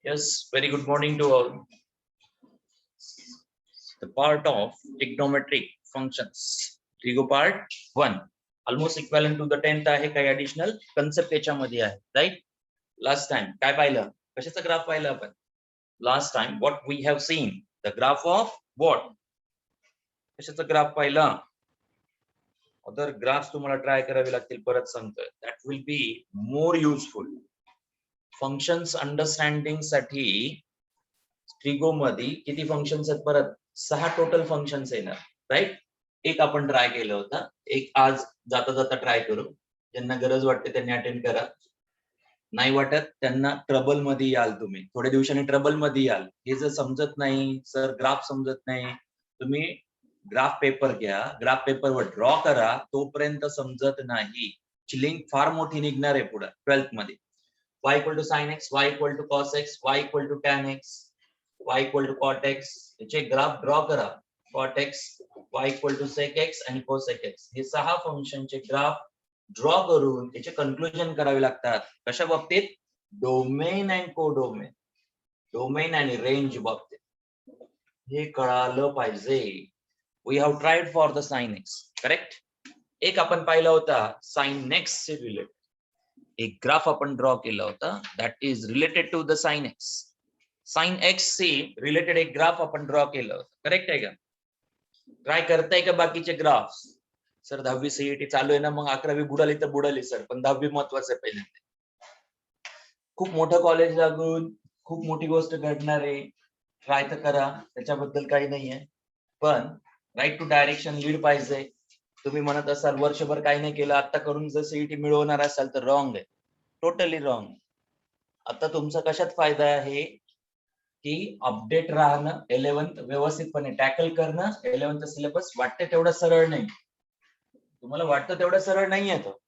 Yes, very good morning to all. The part of trigonometric functions. Trigo part 1. Almost equivalent to the 10th आहे काही additional concept याच्यामध्ये आहे, right? Last time काय पाहिलं? कशाचा graph पाहिलं आपण? Last time what we have seen, the graph of what? कशाचा ग्राफ पाहिला? Other graphs तुम्हाला ट्राय करावे लागतील, परत सांगतोय. That will be more useful. Functions understanding साठी ट्रिगो मध्ये किती फंक्शन्स आहेत? परत 6 टोटल फंक्शन्स येणार, राईट? एक आपण ट्राय केलं होतं, एक आज जाता जाता ट्राय करू. ज्यांना गरज वाटते त्यांनी अटेंड करा, नाही वाटत त्यांना ट्रबल मध्ये याल. तुम्ही थोड्या दिवसांनी ट्रबल मध्ये याल. हे जर समजत नाही सर, ग्राफ समजत नाही, तुम्ही ग्राफ पेपर घ्या, ग्राफ पेपरवर ड्रॉ करा, तोपर्यंत समजत नाही. लिंक फार मोठी निघणार आहे पुढे 12th मध्ये. y equal to sine x, y equal to cos x, y equal to tan x, y equal to cot x, याचे ग्राफ ड्रॉ करा. Cot x, y equal to sec x आणि cosec x, हे 6 फंक्शनचे graph draw करून त्याचे conclusion करावे लागतात. कशा बाबतीत? डोमेन अँड कोडोमेन, डोमेन आणि रेंज बाबतीत. हे कळालं पाहिजे. We have tried for the sine x, correct? एक आपण पाहिला होता साइन एक्स से रिलेटेड, एक ग्राफ आपण ड्रॉ केला होता, that is related to the sine x. Sine x से रिलेटेड एक ग्राफ आपण ड्रॉ केलं होतं, करेक्ट आहे का? ट्राय करताय का बाकीचे ग्राफ्स? सर 10वी सीईटी चालू आहे ना, मग 11वी बुडाली तर बुडाली सर, पण 10वी महत्वाचं आहे. पहिले खूप मोठं कॉलेज लागून खूप मोठी गोष्ट घडणार आहे, ट्राय तर करा, त्याच्याबद्दल काही नाहीये, पण राईट टू डायरेक्शन लीड पाहिजे. तुम्ही म्हणत असाल वर्षभर काही नाही केलं, आता करून जर सीईटी मिळवणार असाल तर रॉंग आहे, टोटली रॉंग. आता तुमचा कशात फायदा आहे की अपडेट राहणं, 11th व्यवस्थितपणे टॅकल करणं. 11th सिलेबस वाटते तेवढं सरळ नाही, तुम्हाला वाटतं तेवढं सरळ नाही आहे तो.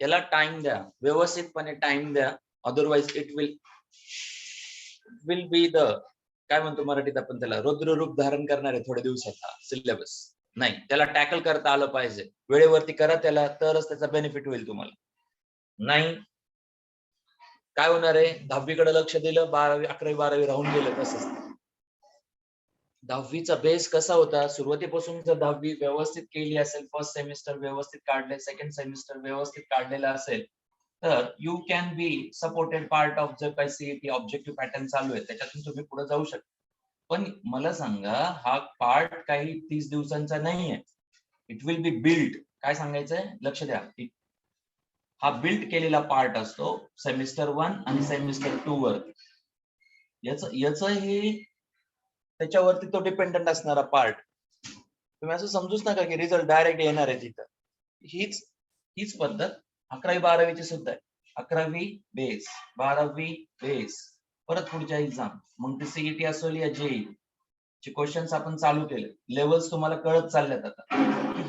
त्याला टाइम द्या, व्यवस्थितपणे टाइम द्या, otherwise it will be the, काय म्हणतो मराठीत आपण त्याला, रुद्र रूप धारण करणार आहे थोड्या दिवसात सिलेबस. नाही, त्याला टॅकल करता आलं पाहिजे, वेळेवरती करा त्याला, तरच त्याचा बेनिफिट होईल तुम्हाला. नाही काय होणार आहे? 10वी कडे लक्ष दिलं, 12वी 11वी 12वी राहून गेलं. तसंच 10वीचा बेस कसा होता? सुरुवातीपासून जर 10वी व्यवस्थित केली असेल, फर्स्ट सेमिस्टर व्यवस्थित काढले, सेकंड सेमिस्टर व्यवस्थित काढलेला असेल, तर you can be supported part of जर काही सीईटी ऑब्जेक्टिव्ह पॅटर्न चालू आहे त्याच्यातून तुम्ही पुढे जाऊ शकता. पण मला सांगा, हा पार्ट काही 30 दिवसांचा नाहीये, इट विल बी बिल्ड. काय सांगायचंय? लक्ष द्या, हा बिल्ड केलेला पार्ट असतो सेमिस्टर 1 आणि सेमिस्टर 2 वर. याच हे त्याच्यावरती तो डिपेंडंट असणारा पार्ट. तुम्ही असं समजूच नका की रिझल्ट डायरेक्ट येणार आहे तिथं. हीच पद्धत 11वी 12वीची सुद्धा आहे. 11वी बेस, 12वी बेस, परत पुढच्या एक्झाम, मग ते सीईटी असेल या जेई चे क्वेश्चन्स आपण चालू केले, लेवल्स तुम्हाला कळत चालल्यात आता.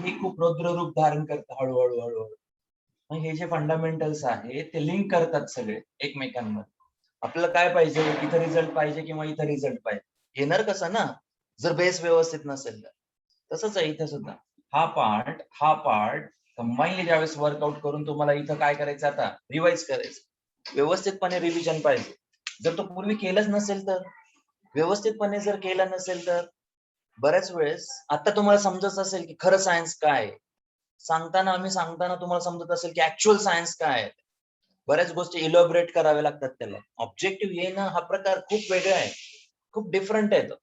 हे खूप रौद्र रूप धारण करतं हळूहळू हळूहळू. मग हे जे फंडामेंटल्स आहे ते लिंक करतात सगळे एकमेकांमध्ये. आपल्याला काय पाहिजे? इथं रिझल्ट पाहिजे किंवा इथं रिझल्ट पाहिजे. येणार कसं ना, जर बेस व्यवस्थित नसेल तर. तसंच आहे इथं सुद्धा. हा पार्ट कंबाईनली ज्यावेळेस वर्कआउट करून तुम्हाला इथं काय करायचं, आता रिवाइज करायचं, व्यवस्थितपणे रिव्हिजन पाहिजे. जर तो पूर्वी केलंच नसेल तर, व्यवस्थितपणे जर केलं नसेल तर, बऱ्याच वेळेस आता तुम्हाला समजत असेल की खरं सायन्स काय आहे. सांगताना तुम्हाला समजत असेल की ऍक्च्युअल सायन्स काय आहे. बऱ्याच गोष्टी इलॉबरेट कराव्या लागतात त्याला. ऑब्जेक्टिव्ह येणं हा प्रकार खूप वेगळा आहे, खूप डिफरंट आहे तो.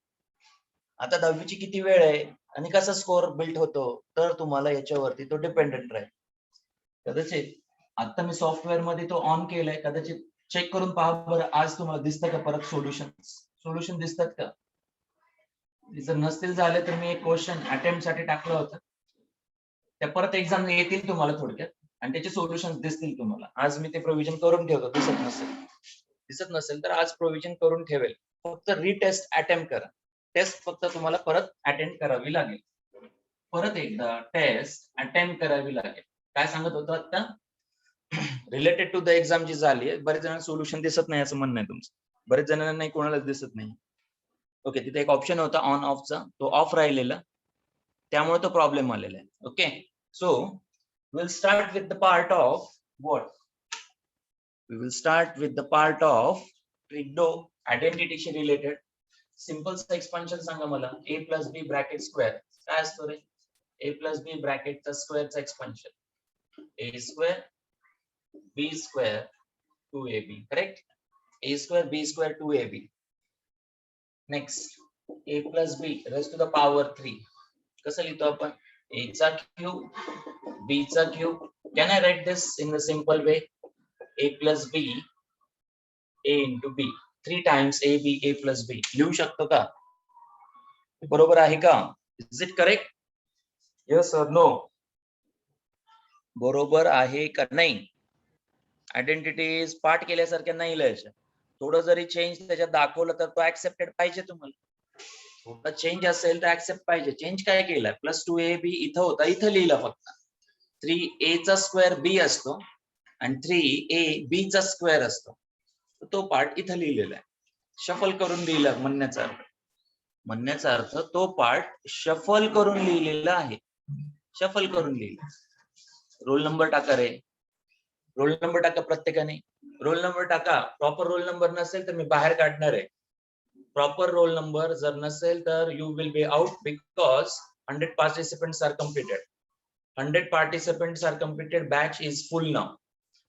आता 10वीची किती वेळ आहे आणि कसा स्कोअर बिल्ड होतो, तर तुम्हाला याच्यावरती तो डिपेंडेंट राहील. कदाचित आता मी सॉफ्टवेअर मध्ये तो ऑन केलाय, कदाचित चेक करून पहा बरं, आज तुम्हाला दिसतं का परत सोल्युशन दिसतात का? जर नसतील झाले तर मी एक क्वेश्चन अटेम्प्ट साठी टाकलं होतं, त्या परत एक्झाम येतील तुम्हाला थोडक्यात आणि त्याचे सोल्युशन दिसतील तुम्हाला. आज मी ते प्रोव्हिजन करून ठेवतो. दिसत नसेल तर आज प्रोव्हिजन करून ठेवेल. फक्त रिटेस्ट अटेम्प्ट करा. टेस्ट फक्त तुम्हाला परत अटेम्प्ट करावी लागेल, परत एकदा टेस्ट अटेम्प्ट करावी लागेल. काय सांगत होतो आता? रिलेटेड टू द एक्झाम जी झाली आहे, बरेच जणांना सोल्युशन दिसत नाही असं म्हणणं आहे तुमचं. बरेच जणांना नाही, कोणालाच दिसत नाही. ओके, तिथे एक ऑप्शन होता ऑन ऑफचा, तो ऑफ राहिलेला, त्यामुळे तो प्रॉब्लेम आलेला आहे. Okay, so we'll start with the part of what? We will start with the part of आयडेंटिटीशी रिलेटेड सिंपल एक्सपान्शन सांगा मला. a plus B bracket square काय असतो रे? a प्लस बी ब्रॅकेटचा स्क्वेअरचा expansion a square b square 2ab correct. a square b square 2ab. Next a plus B raise to the power 3 कसं लिहितो आपण? a चा क्यूब b चा cube. Can I write this in the simple way? a plus B a into b 3 times ab a plus b लिहू शकतो का? बरोबर आहे का? Is it correct? यस और नो? बरोबर आहे का नाही? आयडेंटिटीज पाठ केल्यासारख्या नाही लिहायच्या. थोडं जरी चेंज त्याच्यात दाखवलं तर तो ऍक्सेप्टेड पाहिजे तुम्हाला. थोडा चेंज असेल तर ऍक्सेप्ट पाहिजे. चेंज काय केलाय? प्लस 2ab इथं होता, इथं लिहिलं फक्त. 3a चा स्क्वेअर b असतो आणि 3a b चा स्क्वेअर असतो. तो पार्ट इथं लिहिलेला आहे. शफल करून लिहिलं म्हणण्याचा अर्थ. म्हणण्याचा अर्थ तो पार्ट शफल करून लिहिलेला आहे. शफल करून लिहिलं. रोल नंबर टाका रे. रोल नंबर टाका प्रत्येकाने. रोल नंबर टाका. प्रॉपर रोल नंबर नसेल तर मी बाहेर काढणार आहे. प्रॉपर रोल नंबर जर नसेल तर you will be out because 100 participants are completed. 100 participants are completed. Batch is full now.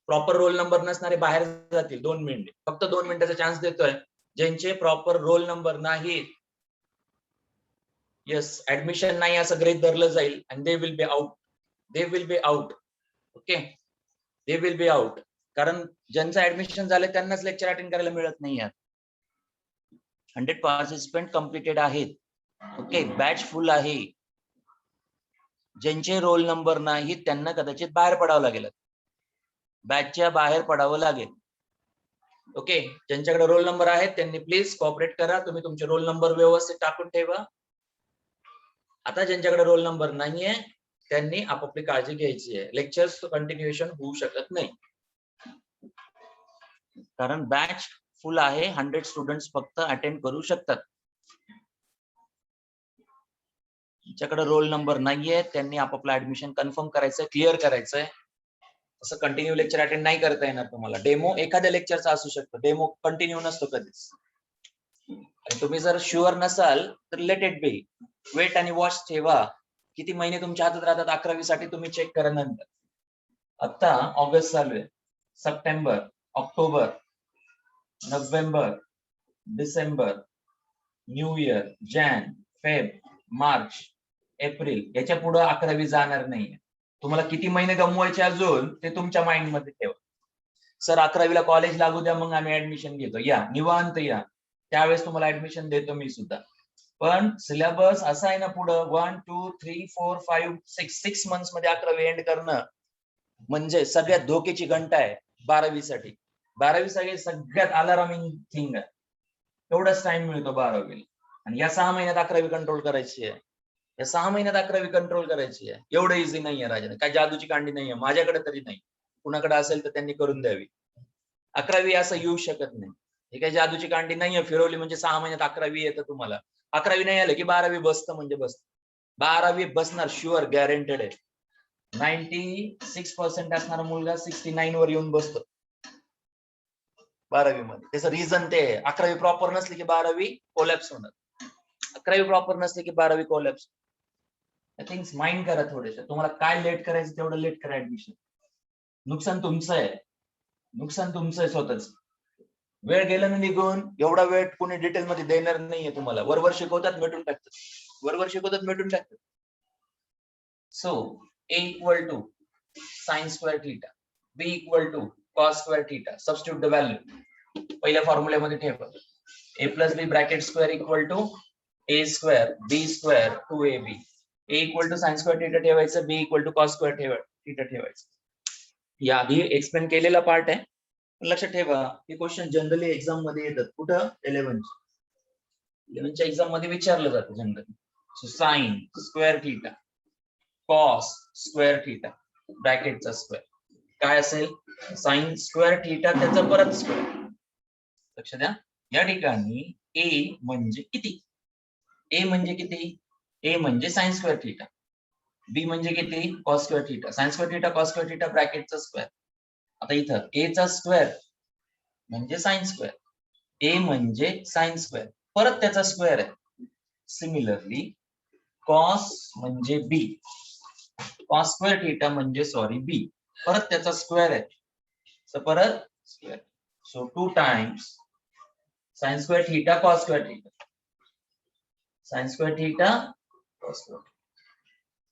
Proper roll number नसणारे बाहेर जातील 2 मिनिट. फक्त 2 मिनिटाचा चान्स देतोय. ज्यांचे प्रॉपर रोल नंबर नाहीत, येस ऍडमिशन नाही असं गृहीत धरलं जाईल and they will be out. They will be out. Okay, they will be out. कारण ज्यांचं ऍडमिशन झालं त्यांनाच लेक्चर अटेंड करायला मिळत नाही यार. 100 पार्टिसिपेंट कम्प्लिटेड आहेत. ओके, बॅच फुल आहे. ज्यांचे रोल नंबर नाही त्यांना कदाचित बाहेर पडावं लागेल. बॅचच्या बाहेर पडावं लागेल. ओके, ज्यांच्याकडे रोल नंबर आहेत त्यांनी प्लीज कॉपरेट करा. तुम्ही तुमचे रोल नंबर व्यवस्थित टाकून ठेवा. आता ज्यांच्याकडे रोल नंबर नाहीये त्यांनी आपापली काळजी घ्यायची आहे. लेक्चर्स कंटिन्युएशन होऊ शकत नाही कारण बॅच फुल आहे. 100 स्टुडंट्स फक्त अटेंड करू शकतात. ज्यांच्याकडे रोल नंबर नाहीये त्यांनी आपापलं ऍडमिशन कन्फर्म करायचंय, क्लिअर करायचंय. असं कंटिन्यू लेक्चर अटेंड नाही करता येणार तुम्हाला. डेमो एखाद्या लेक्चरचा असू शकतो, डेमो कंटिन्यू नसतो कधीच. आणि तुम्ही जर शुअर नसाल तर लेट इट बी. वेट आणि वॉच ठेवा. किती महिने तुमच्या हातात राहतात 11वी साठी तुम्ही चेक करा नंतर. आता ऑगस्ट चालू आहे, September, October, November, December, new year, Jan, Feb, March, April. याच्या पुढे 11वी जाणार नाहीये. तुम्हाला किती महिने गमवायचे अजून ते तुमच्या माइंड मध्ये ठेवा. सर 11वीला कॉलेज लागू द्या मग आम्ही ऍडमिशन घेतो. या निवांत या, त्यावेळेस तुम्हाला ऍडमिशन देतो मी सुद्धा. पण सिलेबस असा आहे ना पुढं 1 2 3 4 5 6 मंथ्स मध्ये 11वी एंड करणं म्हणजे सगळ्यात धोक्याची घंटा आहे 12वी साठी. 12वी साठी सगळ्यात अलार्मिंग थिंग आहे. एवढाच टाइम मिळतो 12वीला. आणि या 6 महिन्यात 11वी कंट्रोल करायची आहे. या 6 महिन्यात 11वी कंट्रोल करायची आहे. एवढं इझी नाहीये राजाने. काय जादूची कांडी नाहीये माझ्याकडे तरी नाही. कुणाकडे असेल तर त्यांनी करून द्यावी. 11वी असं येऊ शकत नाही. हे काही जादूची कांडी नाहीये. फिरवली म्हणजे 6 महिन्यात 11वी येतं तुम्हाला. 11वी नाही आलं की 12वी बसतं म्हणजे बसतं. 12वी बसणार शुअर, गॅरंटेड आहे. 96% असणारा मुलगा 69 वर येऊन बसतो 12वी मध्ये. त्याचं रिझन ते 11वी प्रॉपर नसली की 12वी कोलॅप्स होणार. 11वी प्रॉपर नसली की 12वी कोलॅप्स. थिंग्स माइंड करा थोडेसे. तुम्हाला काय लेट करायचं तेवढं लेट करा ऍडमिशन. नुकसान तुमचं आहे. नुकसान तुमचं आहे स्वतःच. वेळ गेला ना निघून. एवढा वेळ कोणी डिटेल मध्ये देणार नाहीये तुम्हाला. वरवर शिकवतात मिटून टाकतात. वरवर शिकवतात मिटून टाकतात. So a equal to sin square theta, b equal to cos square theta. Substitute the value. पहिल्या फॉर्म्युल्यामध्ये ठेवा. a plus b bracket square equal to a square b square 2ab. a equal to sin square theta ठेवायचं, b equal to cos square theta ठेवायचं. या आधी explain केलेला part आहे. लक्षात ठेवा हे क्वेश्चन जनरली एक्झाम मध्ये येतात. कुठं? 11च्या एक्झाम मध्ये विचारलं जातं generally. So sine square theta, cos square theta, ब्रॅकेटचा स्क्वेअर काय असेल? साइन स्क्वेअर थीटा त्याचा परत स्क्वेअर. लक्ष द्या या ठिकाणी a म्हणजे किती? a म्हणजे किती? a म्हणजे साइन स्क्वेअर थीटा. b म्हणजे किती? Cos square theta. Sine square theta, cos square theta, ब्रॅकेटचा स्क्वेअर. आता इथं a चा स्क्वेअर म्हणजे साइन स्क्वेअर, ए म्हणजे साइन स्क्वेअर, परत त्याचा स्क्वेअर आहे. सिमिलरली कॉस म्हणजे बी, कॉस स्क्वेअर थीटा म्हणजे सॉरी बी, परत त्याचा स्क्वेअर आहे. सो परत square. So 2 times sine square theta cos square theta, sine square theta cos square.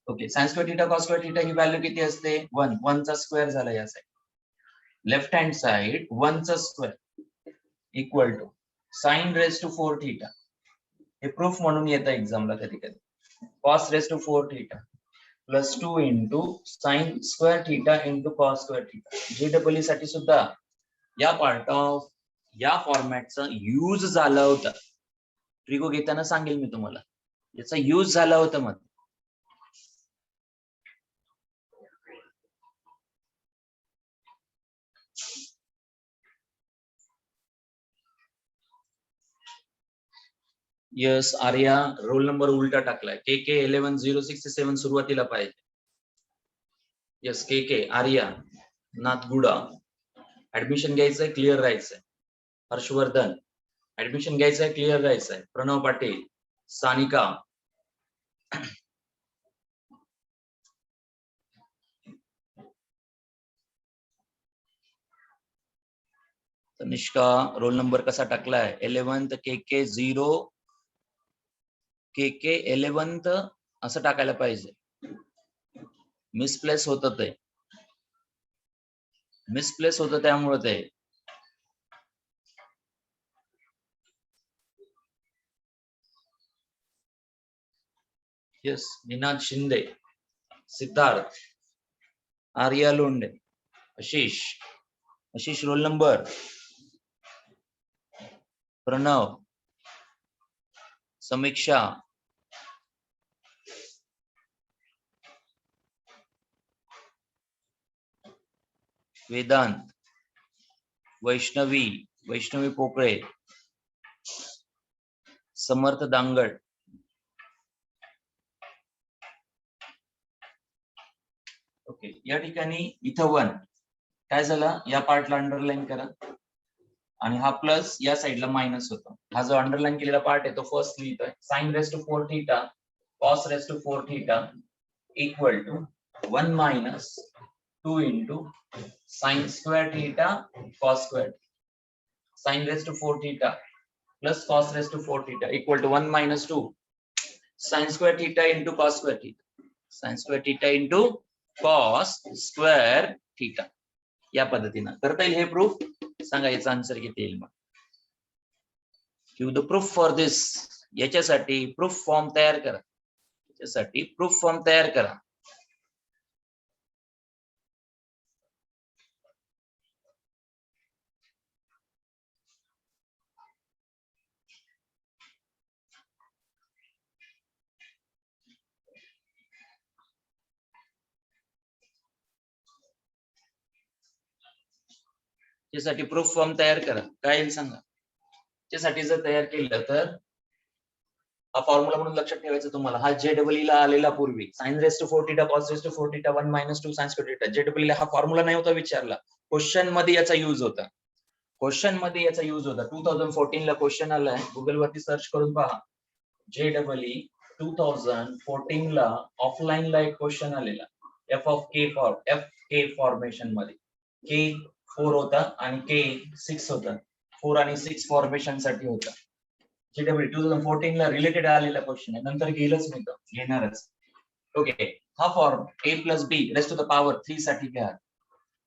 Okay, sine square theta cos square theta ही value किती असते? 1. 1 चा स्क्वेअर झाला या साइड. लेफ्ट हँड साइड 1 चा square equal to sine raise to 4 theta. हे proof म्हणून येतं एक्झामला कधी कधी. Cos raise to 4 theta plus 2 into sine square theta into cos square theta. JEE साठी सुद्धा या पार्ट ऑफ या फॉर्मॅटचा यूज झाला होता. ट्रिगो घेताना सांगेल मी तुम्हाला, याचा यूज झाला होता मग. यस आर्या, रोल नंबर उलटा टाकलाय. KK 11067 सुरुवातीला पाहिजे. Yes KK Arya Nathguda. Admission घ्यायचंय, क्लिअर राहायचंय. हर्षवर्धन ऍडमिशन घ्यायचंय, क्लिअर राहायचंय. प्रणव पाटील, सानिका, तनिष्का रोल नंबर कसा टाकलाय? 11th KK 0 KK 11th असं टाकायला पाहिजे. मिसप्लेस होतं ते, मिसप्लेस होतं त्यामुळे ते. Yes Ninad Shinde, Siddharth, Arya Londe, Ashish, Ashish roll number, Pranav, Samiksha, Vedant, Vaishnavi, Vaishnavi Pokale, Samarth Dangad. Okay, या ठिकाणी इथं 1 काय झालं? या पार्टला अंडरलाईन करा आणि हा प्लस या साईडला मायनस होतो. हा जो अंडरलाईन केलेला पार्ट आहे तो फर्स्ट लिहितोय. Sine raise to 4 theta cos raise to 4 theta equal to 1 minus 2 into sine square theta cos square. Sine raise to 4 theta plus cos raise to 4 theta equal to 1 minus 2 sine square theta into cos square theta, sine square theta into cos square theta. या पद्धतीनं करता येईल हे proof. सांगा याचा answer किती येईल मग. गिव द प्रूफ फॉर दिस. याच्यासाठी प्रूफ फॉर्म तयार करा, याच्यासाठी प्रूफ फॉर्म तयार करा. त्यासाठी प्रूफ फॉर्म तयार करा. काय येईल सांगा. त्यासाठी जर तयार केलं तर हा फॉर्म्युला म्हणून लक्षात ठेवायचं तुम्हाला. हा JEE ला आलेला पूर्वी sine raise to 4 theta cos raise to 4 theta 1 minus 2 sine square theta. JEE ला हा फॉर्म्युला नाही होता विचारला, क्वेश्चन मध्ये याचा यूज होता. क्वेश्चन मध्ये याचा यूज होता. 2014 ला क्वेश्चन आलाय, गुगल वरती सर्च करून पहा. JEE 2014 ला ऑफलाईन ला एक क्वेश्चन आलेला. FK फॉर्मेशन मध्ये K4 होता आणि K6 होता. 4 आणि 6 फॉर्मेशन साठी होता. JEE 2014 ला रिलेटेड आलेला क्वेश्चन आहे. नंतर गेलंच मी तो घेणारच. ओके, हा form a plus B raise to the power 3 साठी घ्या.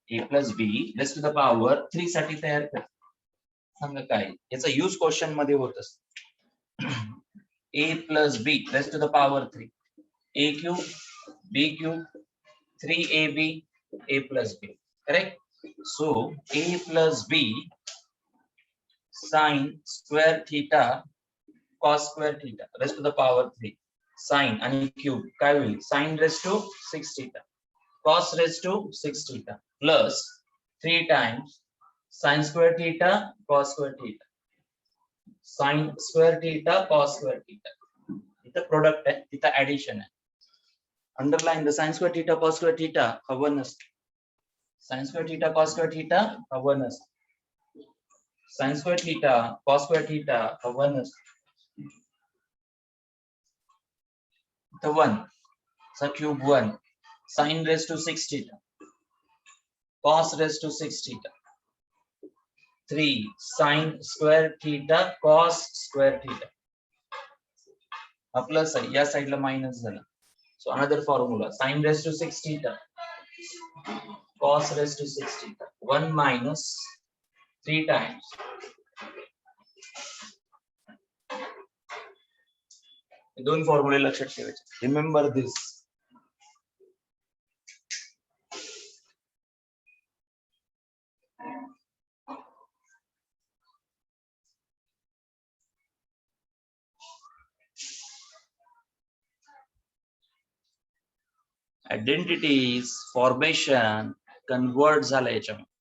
a plus B raise to the power 3 साठी तयार करा. सांगा काय याचा यूज क्वेश्चन मध्ये होत असतो. a plus B raise to the power 3, a cube b cube 3ab a plus b. Correct. So a plus b sine square theta cos square theta raise to the power 3. Sine आणि cube काय होईल? Sine raise to 6 theta cos raise to 6 theta plus 3 times sine square theta cos square theta, sine square theta cos square theta. इथं product आहे, तिथं addition आहे. Underline the sign square theta cos square theta हा 1 असतो. Sign square theta cos square theta हा 1 असतो. sin square theta cos square theta 1 the 1 so cube 1 sin raised to 6 theta cos raised to 6 theta 3 sin square theta cos square theta हा plus आहे या साइडला minus झाला so another formula sin raised to 6 theta cos raised to 6 theta 1 minus 3 times दोन फॉर्म्युले लक्षात ठेवायचे remember दिस identities formation convert झालं याच्यामध्ये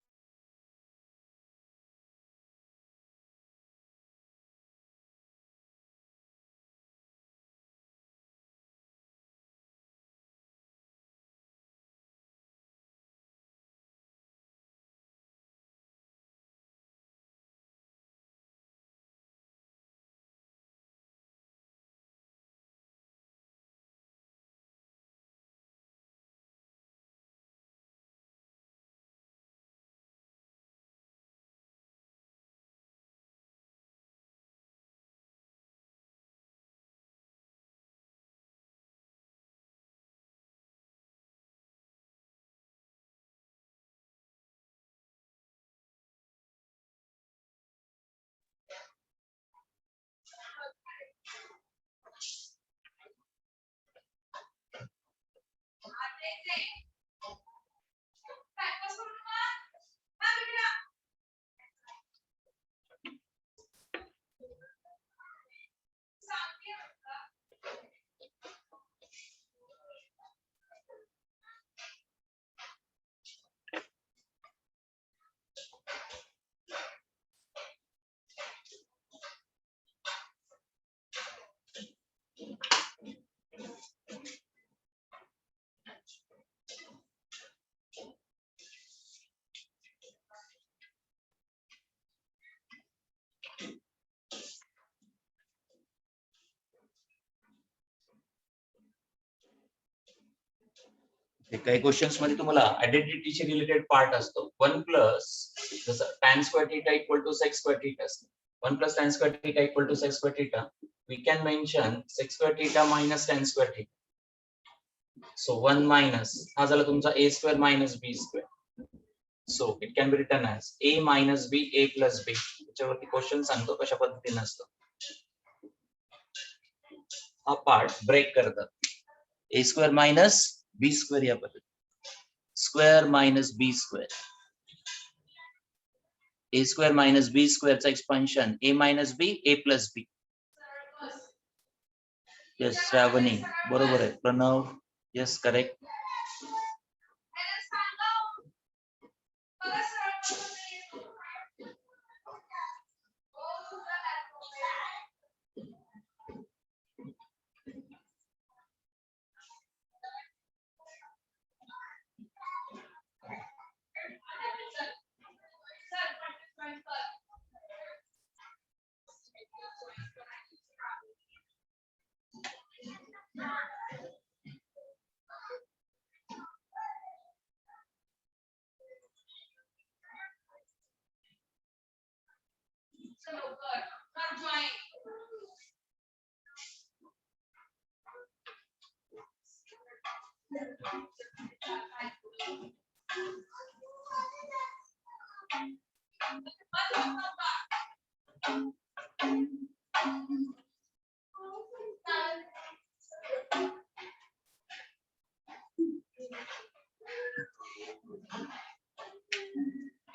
काही क्वेश्चन्स मध्ये तुम्हाला आयडेंटिटीशी रिलेटेड पार्ट असतो 1 प्लस जसं tan square theta equal to sec square theta असतं 1 plus tan square theta equal to sec square theta we can mention sec square theta minus tan square theta so 1 minus हा झाला तुमचा a square minus b square so it can be written as a minus b a plus b याच्यावरती question सांगतो कशा पद्धतीने असतो हा part break करतात a square minus b square या पद्धती square minus b square a square minus b square चा expansion a minus b a plus b yes श्रावणी बरोबर आहे प्रणव yes correct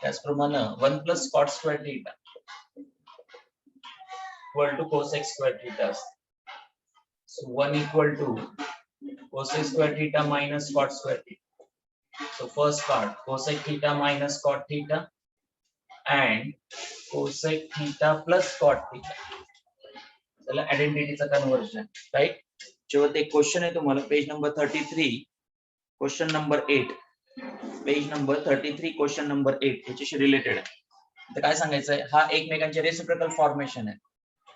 त्याचप्रमाणे 1 plus cot square theta equal to cosec square theta so 1 equal to cosec square theta minus cot square theta so first part cosec theta minus cot theta and cosec theta plus cot theta त्याला आयडेंटिटीचा conversion right जेव्हा ते question आहे तुम्हाला page number 33 question number 8 page number 33 question number 8 याच्याशी related आहे तर काय सांगायचंय, हा एकमेकांचे रेसिप्रोकल फॉर्मेशन आहे.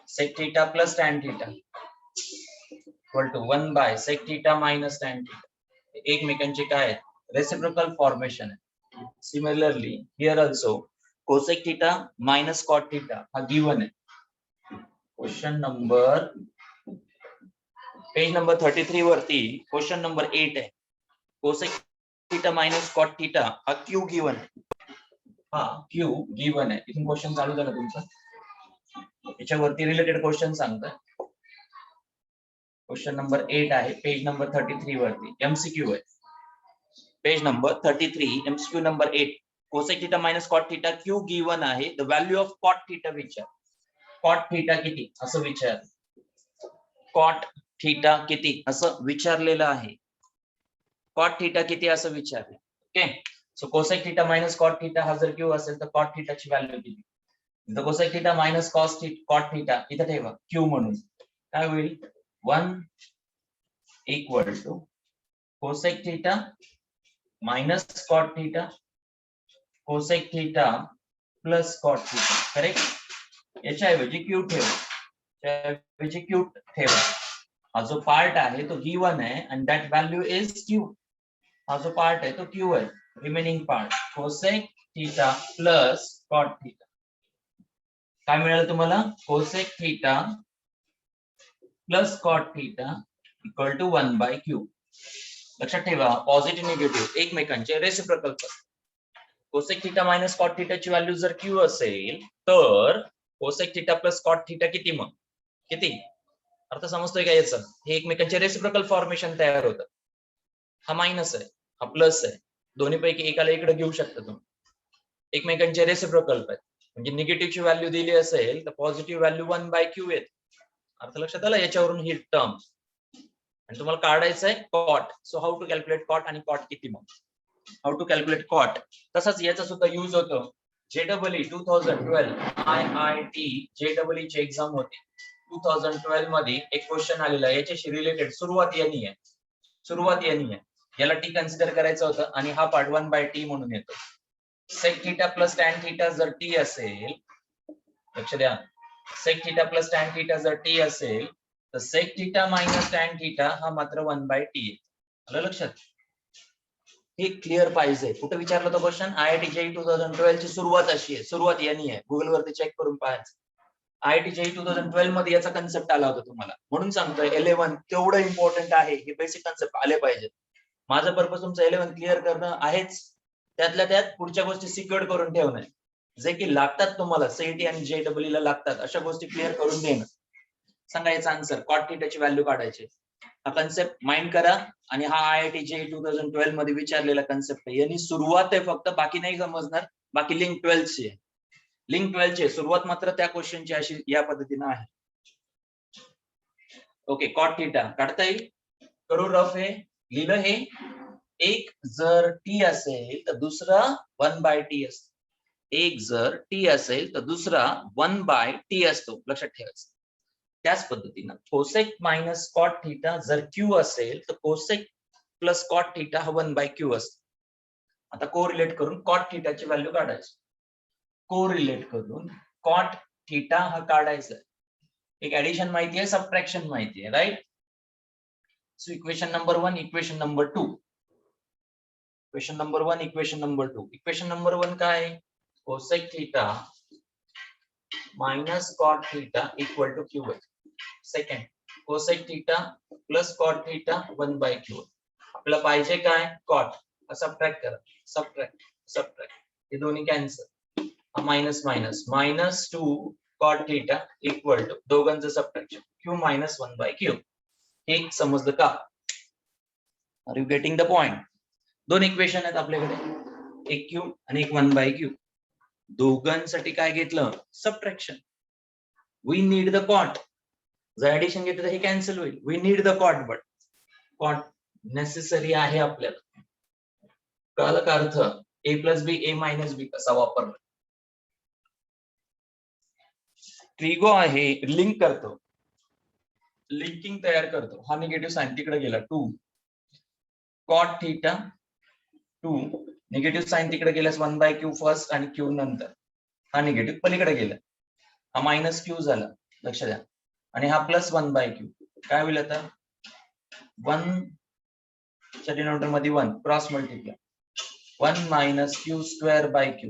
Sec theta plus tan theta equal to 1 by sec theta minus tan theta. एकमेकांचे काय आहेत, रेसिप्रोकल फॉर्मेशन आहे. Similarly here also cosec theta minus cot theta हा गिवन आहे. क्वेश्चन नंबर पेज नंबर 33 वरती क्वेश्चन नंबर 8 आहे. Cosec theta minus cot theta हा Q given आहे. हा क्यू गिवन आहे. इथून क्वेश्चन चालू झाला तुमचा. याच्यावरती रिलेटेड क्वेश्चन सांगतोय. क्वेश्चन नंबर 8 आहे पेज नंबर 33 वरती, एमसीक्यू आहे. Page number 33 MCQ number 8. Cosec theta minus cot theta Q given आहे. The value of cot theta विचार. कॉट थीटा किती असं विचार. कॉट थीटा किती असं विचारलेलं आहे. कॉट थीटा किती असं विचारलं. Okay, so cosec theta minus cot theta हा जर क्यू असेल तर कॉट थीटाची व्हॅल्यू किती. तर cosec theta minus cot theta इथं ठेवा क्यू म्हणून. काय होईल, 1 equal to cosec theta minus cot theta cosec theta plus cot theta. Correct. याच्याऐवजी क्यू ठेवा, त्याऐवजी क्यू ठेवा. हा जो पार्ट आहे तो गिवन आहे आणि दॅट व्हॅल्यू इज क्यू. हा जो पार्ट आहे तो क्यू आहे. Remaining part cosec theta plus cot theta. काय मिळालं तुम्हाला, cosec theta plus cot theta equal to 1 by Q. लक्षात ठेवा, पॉझिटिव्ह निगेटिव्ह एकमेकांचे रेसिप्रोकल असतात. कोसेक थीटा मायनस कॉट थीटाची व्हॅल्यू जर क्यू असेल तर cosec theta plus cot theta किती, मग किती. अर्थ समजतोय का याचं. हे एकमेकांचे रेसिप्रोकल फॉर्मेशन तयार होतं. हा मायनस आहे, हा प्लस आहे. दोन्ही पैकी एकाला इकडे घेऊ शकता तुम्ही. एकमेकांचे रेसिप्रोकल आहेत. म्हणजे निगेटिव्हची व्हॅल्यू दिली असेल तर पॉझिटिव्ह व्हॅल्यू 1 बाय क्यू येते. अर्थ लक्षात आला याच्यावरून ही टर्म. आणि तुम्हाला काढायचं आहे cot. So how to calculate cot आणि कॉट किती, मग हाऊ टू कॅल्क्युलेट कॉट. तसंच याचा सुद्धा युज होतो. JEE 2012 IIT JEE ची एक्झाम होती 2012 मध्ये. एक क्वेश्चन आलेला आहे याच्याशी रिलेटेड. सुरुवात यांनी आहे. याला टी कन्सिडर करायचं होतं आणि हा पार्ट 1 बाय टी म्हणून येतो. Sec theta plus tan theta जर टी असेल, लक्ष द्या, sec theta plus tan theta जर टी असेल तर sec theta minus tan theta हा मात्र 1 बाय टी आहे. आलं लक्षात. हे क्लिअर पाहिजे. कुठे विचारलं तो क्वेश्चन, IIT JEE 2012 ची सुरुवात अशी आहे. सुरुवात यांनी आहे. गुगल वरती चेक करून पाहायचं. IIT JEE 2012 मध्ये याचा कन्सेप्ट आला होता तुम्हाला. म्हणून सांगतोय 11 तेवढं इम्पॉर्टंट आहे. हे बेसिक कन्सेप्ट आले पाहिजेत. माझं पर्पज तुमचं 11 क्लिअर करणं आहेच. त्यातल्या त्यात पुढच्या गोष्टी सिक्युअर करून ठेवणं, जे की लागतात तुम्हाला सीईटी आणि JEE ला लागतात, अशा गोष्टी क्लिअर करून देणं. सांगायचं आन्सर, कॉट थीटाची व्हॅल्यू काढायची. हा कन्सेप्ट माइंड करा. आणि हा IIT JEE 2012 मध्ये विचारलेला कन्सेप्ट आहे. यांनी सुरुवात आहे फक्त, बाकी नाही समजणार. बाकी लिंक 12 ची आहे. लिंक 12 ची सुरुवात मात्र त्या क्वेश्चनची अशी या पद्धतीने आहे. ओके, कॉट थीटा काढता येईल. करू रफ. हे लिहिलं. हे एक जर टी असेल तर दुसरा 1 बाय टी असतो. एक जर टी असेल तर दुसरा 1 बाय टी असतो. लक्षात ठेवायचं. त्याच पद्धतीनं कोसेक मायनस कॉट थीटा जर क्यू असेल तर कोसेक प्लस कॉट थीटा हा 1 बाय क्यू असतो. आता कोरिलेट करून कॉट थीटाची व्हॅल्यू काढायची. कोरिलेट करून कॉट थीटा हा काढायचा. एक ऍडिशन माहिती आहे, सबट्रॅक्शन माहिती आहे, right. So equation number 1, equation number 2. Equation number 1, equation number 2. Equation number 1 काय, cosec theta minus cot theta equal to Q. Second, cosec theta plus cot theta 1 by Q. आपल्याला पाहिजे काय, कॉट. सबट्रॅक्ट करा. Subtract हे दोन्ही cancel. Minus minus minus 2 cot theta equal to दोघांचं subtraction Q minus 1 by Q. हे समजलं का. Are you getting the point. दोन इक्वेशन आहेत आपल्याकडे, एक क्यू आणि एक 1 बाय क्यू. दोघांसाठी काय घेतलं, subtraction. We need the cot. जर ऍडिशन घेतलं तर हे कॅन्सल होईल. We need the cot, but cot necessary आहे आपल्याला. कळलं का अर्थ. ए प्लस बी, ए मायनस बी कसा वापरला. ट्रिगो आहे, लिंक करतो, लिंकिंग तयार करतो. हा निगेटिव्ह साइन तिकडे गेला 2 कॉट थीटा 2, निगेटिव्ह साइन तिकडे गेल्यास 1 बाय क्यू फर्स्ट आणि क्यू नंतर. हा निगेटिव्ह पलीकडे गेला, हा मायनस क्यू झाला, लक्ष द्या, आणि हा प्लस 1/q. काय होईल आता? 1 च्या डिनॉमिनेटर मध्ये 1 cross multiply 1 minus q square by q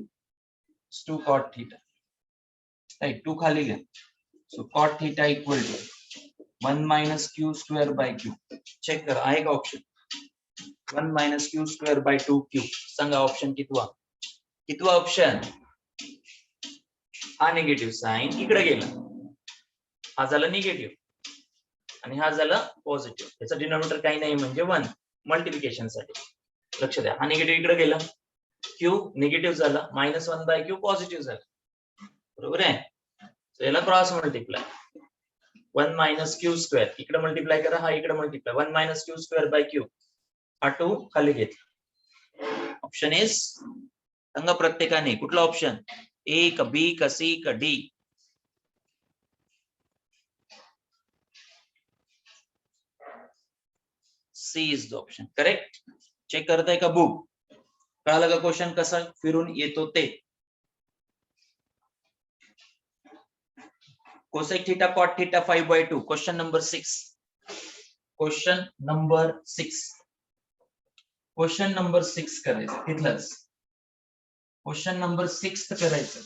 2 cot theta. Right, 2 खाली घ्या. So cot theta equal to 1 minus q square by q. Check करा आहे का option? 1 minus q square by 2q. सांगा ऑप्शन कितवा? कितवा ऑप्शन? हा निगेटिव्ह साइन इकडे गेला, हा झाला निगेटिव्ह आणि हा झाला पॉझिटिव्ह. त्याचा डिनॉमिनेटर काही नाही म्हणजे 1 मल्टिप्लिकेशन साठी. लक्ष द्या, हा निगेटिव्ह इकडे गेला, q निगेटिव्ह झाला, -1/q पॉझिटिव्ह झाला, बरोबर आहे. सो याला cross multiply 1 minus q square इकडे मल्टिप्लाय करा, हा इकडे multiply 1 minus q square by q. हा 2 खाली घेतला. ऑप्शन इज, सांगा प्रत्येकाने कुठला ऑप्शन? ए का बी का सी का D? C is the option correct. Check करताय का बुक? कळालं का क्वेश्चन कसा फिरून येतो ते? Cosec theta cot theta 5/2. Question number 6. Question number 6. Question number 6 करायचं तिथलंच. क्वेश्चन नंबर 6 करायचं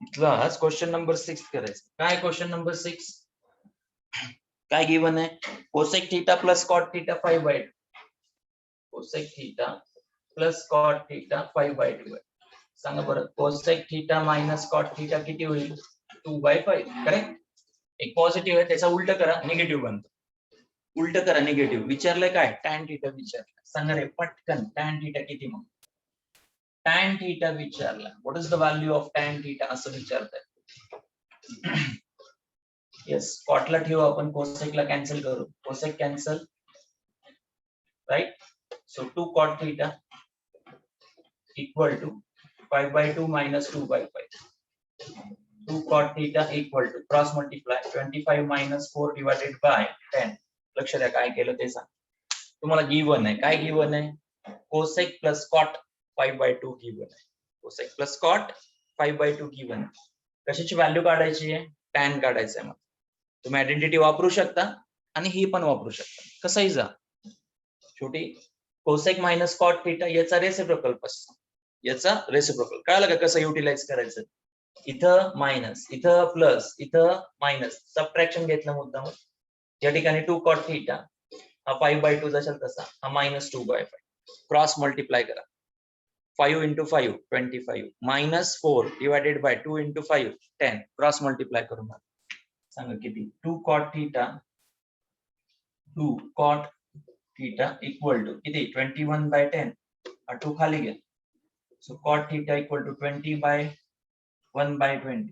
इथलाच. क्वेश्चन नंबर 6 करायचं. काय क्वेश्चन नंबर 6? काय गिवन आहे? Cosec theta plus cot theta 5/2. Cosec theta plus cot theta 5/2. सांगा बरं, cosec theta minus cot theta किती होईल? 2/5. करेक्ट. एक पॉझिटिव्ह आहे, त्याचा उलट करा, निगेटिव्ह बनतो. उलट करा निगेटिव्ह. विचारलंय काय? टॅन थीटा विचारलं. सांगा रे पटकन, टॅन थीटा किती? मग टॅन थीटा विचारला. What is the value of tan theta असं विचारताय. येस, कॉटला ठेवू आपण, कोसेकला कॅन्सल करू. Cosec cancel, right. So 2 cot theta equal to 5/2 minus 2/5. 2 cot theta equal to cross multiply 25 minus 4 divided by 10. लक्ष द्या काय केलं ते सांग. तुम्हाला गिवन आहे. काय गिवन आहे? कोसेक प्लस कॉट 5/2 गिवन आहे. कोसेक प्लस कॉट 5/2 गिवन आहे. कशाची व्हॅल्यू काढायची आहे? टॅन काढायचं आहे. मग तुम्ही आयडेंटिटी वापरू शकता आणि ही पण वापरू शकता, कसंही जा. छोटी कोसेक मायनस कॉट थीटा याचा रेसिप्रोकल असतो, याचा रेसिप्रोकल. कळालं का कसं युटिलाइज करायचं? इथं मायनस, इथं प्लस, इथं मायनस, सबट्रॅक्शन घेतलं मुद्दाम. या ठिकाणी 2 cot थीटा, हा 5/2 जसा तसा, हा -2/5. क्रॉस मल्टिप्लाय करा. 5 into 5 25 minus 4 divided by 2 into 5 10. Cross multiply करून सांगा किती? 2 cot theta 2 cot theta equal to किती? 21/10. हा 2 खाली घ्या. So cot theta equal to 20/1/20.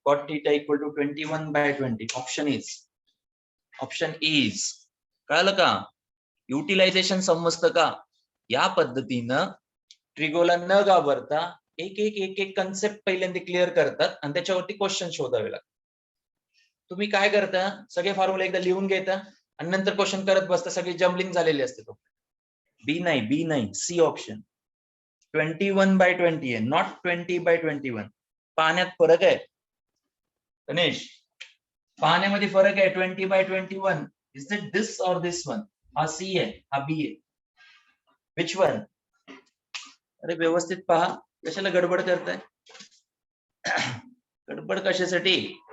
cot theta equal to 21/20. Option is. कळालं का? युटिलायझेशन समजतं का? या पद्धतीनं ट्रिगोला न घाबरता एक एक एक एक कन्सेप्ट पहिल्यांदा क्लिअर करतात आणि त्याच्यावरती क्वेश्चन शोधावे लागतात. तुम्ही काय करता? सगळे फॉर्म्युला एकदा लिहून घेता आणि नंतर क्वेश्चन करत बसता. सगळी जम्बलिंग झालेली असते. तो बी नाही, सी ऑप्शन. 21/20 आहे, नॉट 20/21. पाहण्यात फरक आहे गणेश, पाहण्यामध्ये फरक आहे. 20/21. इज इट दिस और दिस वन? हा सी आहे, हा बी आहे. Which one? अरे व्यवस्थित पहा, कशाला गडबड करताय? गडबड कशासाठी?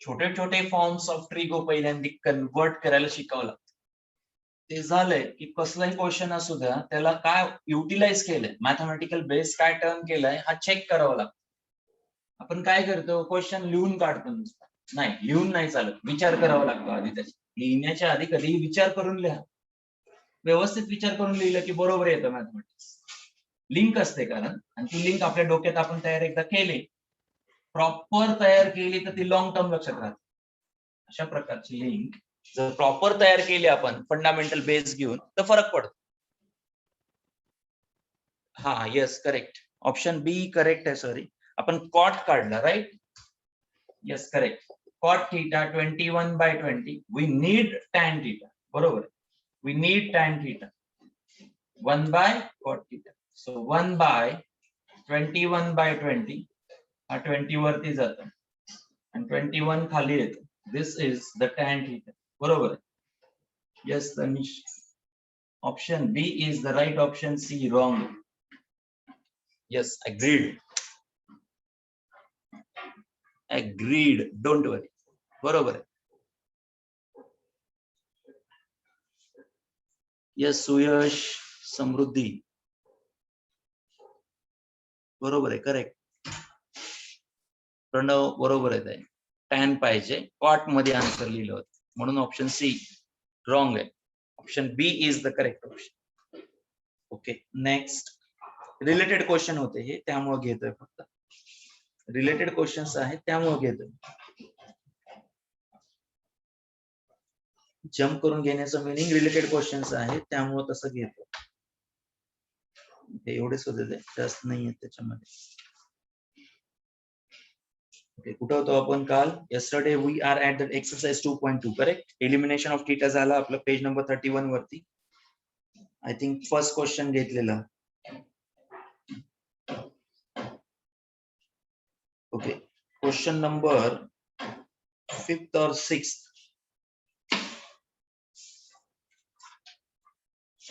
छोटे छोटे फॉर्म्स ऑफ ट्रिगो पहिल्यांदा कन्वर्ट करायला शिकवलं. ते झालंय की कसलाही क्वेश्चन असू द्या, त्याला काय युटिलाइज केलंय, मॅथमॅटिकल बेस काय टर्न केलाय, हा चेक करावा लागतो. आपण काय करतो? क्वेश्चन लिहून काढतो नुसतं. नाही, लिहून नाही चालत, विचार करावा लागतो आधी. त्याच्या लिहिण्याच्या आधी कधीही विचार करून लिहा. व्यवस्थित विचार करून लिहिलं की बरोबर येतं मॅथमॅटिक्स. लिंक असते कारण, आणि ती लिंक आपल्या डोक्यात आपण तयार एकदा केली, प्रॉपर तयार केली, तर ती लॉंग टर्म लक्षात राहते. अशा प्रकारची लिंक जर प्रॉपर तयार केली आपण फंडामेंटल बेस घेऊन तर फरक पडतो. हा yes correct, option B correct आहे. सॉरी, आपण कॉट काढला right. Yes correct, cot theta 21/20 we need tan theta. बरोबर, we need tan theta 1 by cot theta. So 1 by 21/20 हा 20 वरती जातो आणि 21 खाली येतो. This is the tan theta. बरोबर. Yes Tanish, option B is the right option, C wrong. Yes agreed, agreed, don't worry. बरोबर आहे. येस सुयश, समृद्धी, बरोबर आहे, करेक्ट. प्रणव बरोबर आहे. टॅन पाहिजे, कॉट मध्ये आन्सर लिहिलं होतं म्हणून ऑप्शन सी रॉंग आहे. Option B is the correct option. Okay, next related question होते हे, त्यामुळे घेतोय फक्त. रिलेटेड क्वेश्चन्स आहेत त्यामुळे घेतोय. जम्प करून घेण्याचं मिनिंग रिलेटेड क्वेश्चन्स आहेत त्यामुळे तसं घेतो. एवढेच होते ते, जास्त नाहीये त्याच्यामध्ये. ओके, कुठं होतो आपण काल? yesterday we are at the exercise 2.2 correct. Elimination of theta झाला आपलं पेज नंबर 31 वरती. आय थिंक फर्स्ट क्वेश्चन घेतलेला. ओके, क्वेश्चन नंबर 5th और 6th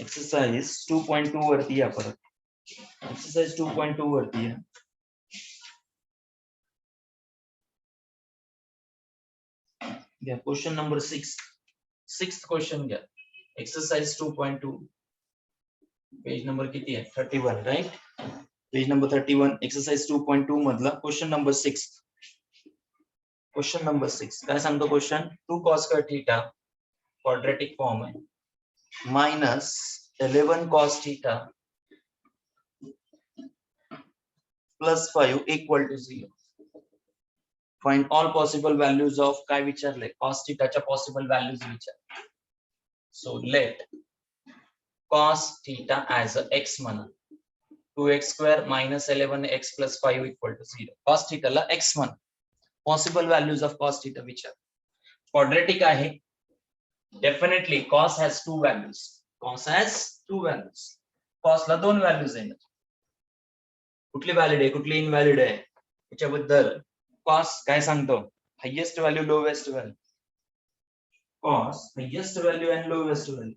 एक्सरसाइज 2.2 वरती या परत. एक्सरसाइज 2.2 वरती आहे. घ्या क्वेश्चन नंबर 6th क्वेश्चन घ्या. एक्सरसाइज 2.2 पेज नंबर किती आहे? 31 राईट. पेज नंबर 31 एक्सरसाइज 2.2 मधला क्वेश्चन नंबर 6. क्वेश्चन नंबर 6 काय सांगतो question? 2 cos square theta quadratic form आहे, minus 11 cos theta plus 5 equal to 0. Find all possible values of, काय विचारले? cos theta च्या पॉसिबल व्हॅल्यूज विचार. So let cos theta as a x म्हणा. 2x square minus 11x plus 5 equal to 0. cos theta ला x म्हणा. Possible values of cos theta विचार. Quadratic आहे, definitely cos has two values. cos has two values. cos ला 2 values आहेत. कुठली valid आहे कुठली इनव्हॅलिड आहे त्याच्याबद्दल cos काय सांगतो? Highest value, lowest value. cos highest value and lowest value.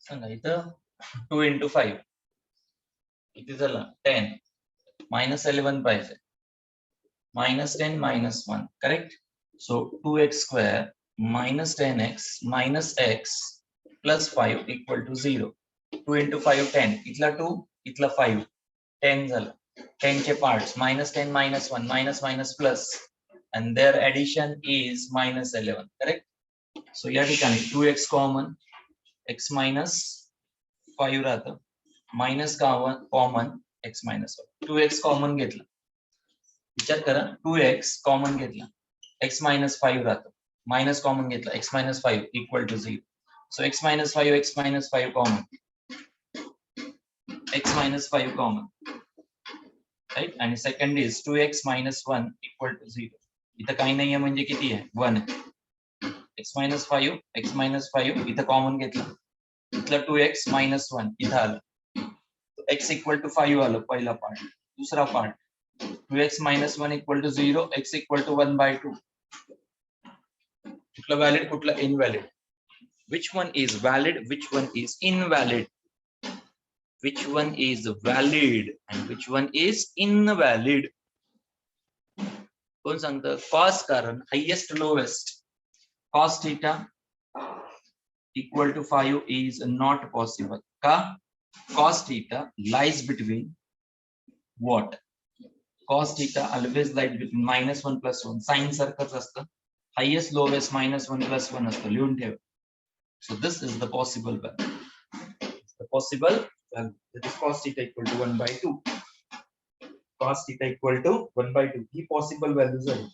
सांगा इथं 2 into 5 किती झालं? 10. minus 11 पाहिजे. minus 10 minus 1 correct. So 2x square minus 10x minus x plus 5 equal to 0. 2 into 5 10. इथला 2 इथला 5 10 झालं. 10 चे parts minus 10 minus 1 minus minus plus and their addition is minus 11 correct. So या ठिकाणी 2x कॉमन, x मायनस 5 राहतं, minus common x minus 2x common घेतला. विचार करा, 2x कॉमन घेतला, x मायनस 5 राहतं, मायनस कॉमन घेतला, x minus 5 equal to 0. So x minus 5 common, x minus 5 common right. आणि second is 2x minus 1 equal to 0. इथं काही नाहीये म्हणजे किती आहे? 1 आहे. x मायनस 5 इथं कॉमन घेतला, इथलं 2x मायनस 1 इथं आलं, x इक्वल टू 5 आलं पहिला पार्ट. दुसरा part 2x minus 1 equal to 0, x equal to 1/2. कुठलं व्हॅलिड कुठलं invalid? which one is valid, which one is invalid, which one is valid and which one is invalid? कोण सांगतं? cos, कारण highest lowest cos theta equal to 5 is not possible. का? Cos theta lies between what? Cos theta always lies between -1 + 1. Sin सारखंच असतं. Highest lowest -1 + 1 असतं. लिहून ठेव. So this is the possible value. The possible value. That is cos theta equal to 1/2. Cos theta equal to 1/2. He possible values आहे.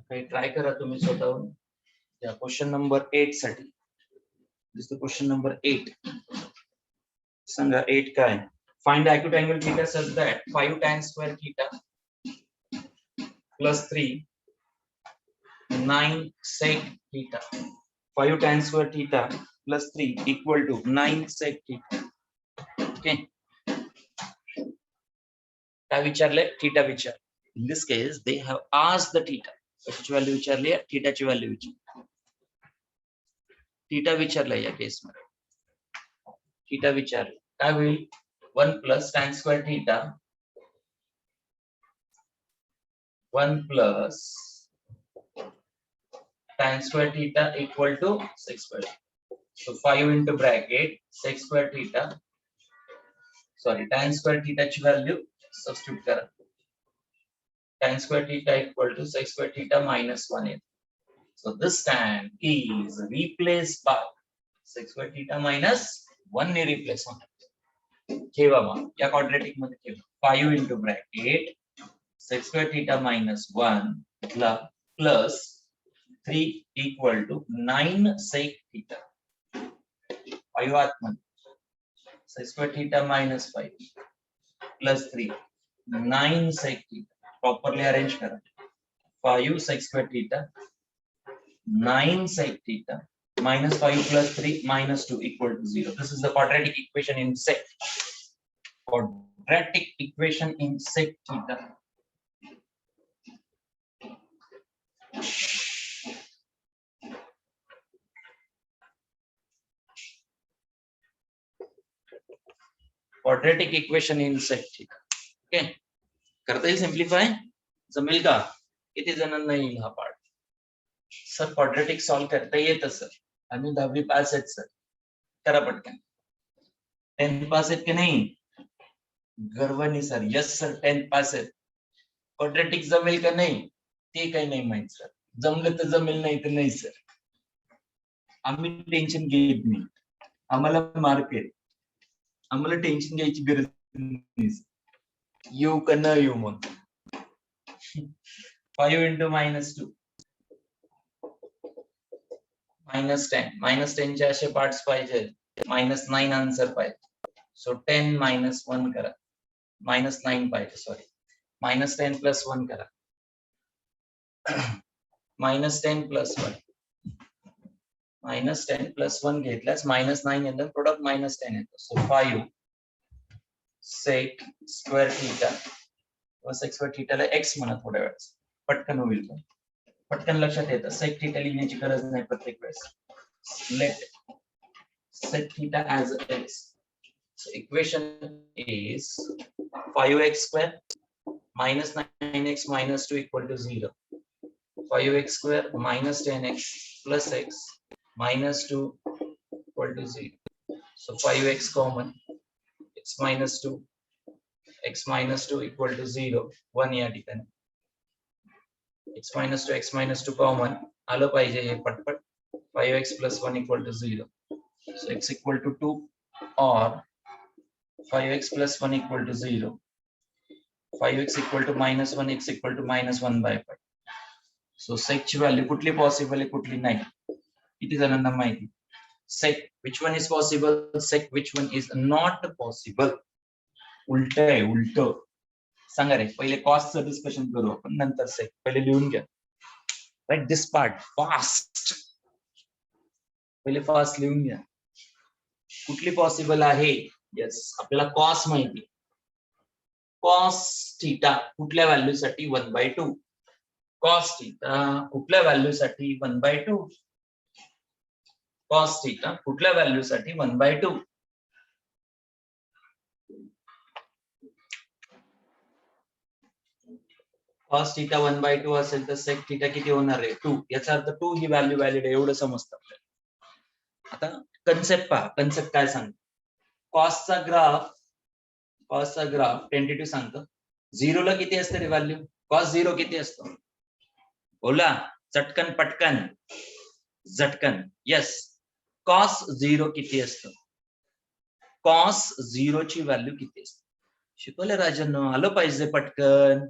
काही try करा तुम्ही स्वतःहून. या क्वेश्चन नंबर 8 साठी. दिस द क्वेश्चन नंबर 8. सांगा 8 काय? Find the acute angle theta such that 5 tan square theta plus 3 9 sec theta. 5 tan square theta plus 3 equal to 9 sec theta. Okay. काय विचारले? थीटा विचार. In this case, they have asked the theta. कशाची value विचारली आहे? थीटाची value विचारली. Theta विचारलाय या केस मध्ये. Theta विचारलं. काय होईल? 1 plus tan square theta 1 plus tan square theta equal to sec square. So 5 into bracket sec square theta. Sorry, tan square theta ची व्हॅल्यू सबस्टिट्यूट करा. Tan square theta equal to sec square theta minus 1 is. So this tan is replaced by sec square theta minus 1 ने replace होणार. ठेवा मग या quadratic मध्ये ठेवा. 5 into bracket sec square theta minus 1 plus 3 equal to 9 sec theta. 5 आतमध्ये sec square theta minus 5 plus 3 9 sec theta. Properly arrange करा. 5 sec square theta 9 sec theta minus 5 plus 3 minus 2 equal to 0. This is the quadratic equation in sec. Quadratic equation in sec theta. Quadratic equation in sec theta. Okay. करता येईल simplify? जमेल का? किती जणांना येईल हा part? Sir quadratic solve करता येतं सर. आम्ही 10वी पास आहेत सर. करा पटकन. 10th पास आहेत की नाही? गर्वनी sir. Yes sir 10th pass आहेत. क्वाड्रेटिक जमेल का नाही? ते काही नाही माहित सर. जमलं तर जमेल, नाही तर नाही सर. आम्ही टेन्शन घेत नाही. आम्हाला मार्क आहे. आम्हाला टेन्शन घ्यायची गरज नाही. येऊ का न येऊ मग. 5 into -2 -10. -10 चे असे पार्ट्स पाहिजे. -9 आन्सर पाहिजे. सो 10 minus 1 करा. -9 पाहिजे. सॉरी. -10 plus 1 करा. -10 plus 1. -10 plus 1 घेतल्यास -9 येतं. प्रोडक्ट -10 येतं. So 5 sec square theta. sec square theta ला x म्हणा थोड्या वेळेस. पटकन होईल. पटकन लक्षात येतं. sec theta लिहिण्याची गरज नाही प्रत्येक वेळेस. Let sec theta as x. So equation is 5x square minus 9x minus 2 equal to 0. 5x square minus 10x plus x minus 2 equal to 0. So 5x common. X minus 2. X minus 2 equal to 0. 1 या ठिकाणी. X minus 2 common. आलं पाहिजे हे पटपट. 5x plus 1 equal to 0. So x equal to 2 or 5x plus 1 equal to 0. 5x equal to -1, x equal to -1/5. So sec ची value कुठली possible आहे, कुठली नाही. किती जणांना माहिती? Sec which one is possible? Sec which one is not possible? उलट आहे, उलट. सांगा रे. पहिले कॉस्टचं डिस्कशन करू आपण, नंतर सेक. पहिले लिहून घ्या. राईट दिस पार्ट फास्ट. पहिले फास्ट लिहून घ्या. कुठली पॉसिबल आहे? येस, आपल्याला कॉस माहिती. कॉस थीटा कुठल्या व्हॅल्यूसाठी 1/2. कॉस थीटा कुठल्या व्हॅल्यूसाठी 1/2. कॉस थिटा कुठल्या व्हॅल्यू साठी 1/2. कॉस थिटा 1/2 असेल तर सेक थिटा किती होणार आहे 2. याचा अर्थ 2 ही व्हॅल्यू व्हॅलिड आहे एवढं समजतं आपल्याला. आता कन्सेप्ट पहा, कन्सेप्ट काय सांगतो. कॉसचा ग्राफ टेंटेटिव्ह सांगतो 0 ला किती असते रे व्हॅल्यू. कॉस 0 किती असतो बोला चटकन पटकन झटकन. यस, कॉस 0 किती असतं. कॉस 0 ची व्हॅल्यू किती असते शिकवलं राजांनो, आलं पाहिजे पटकन.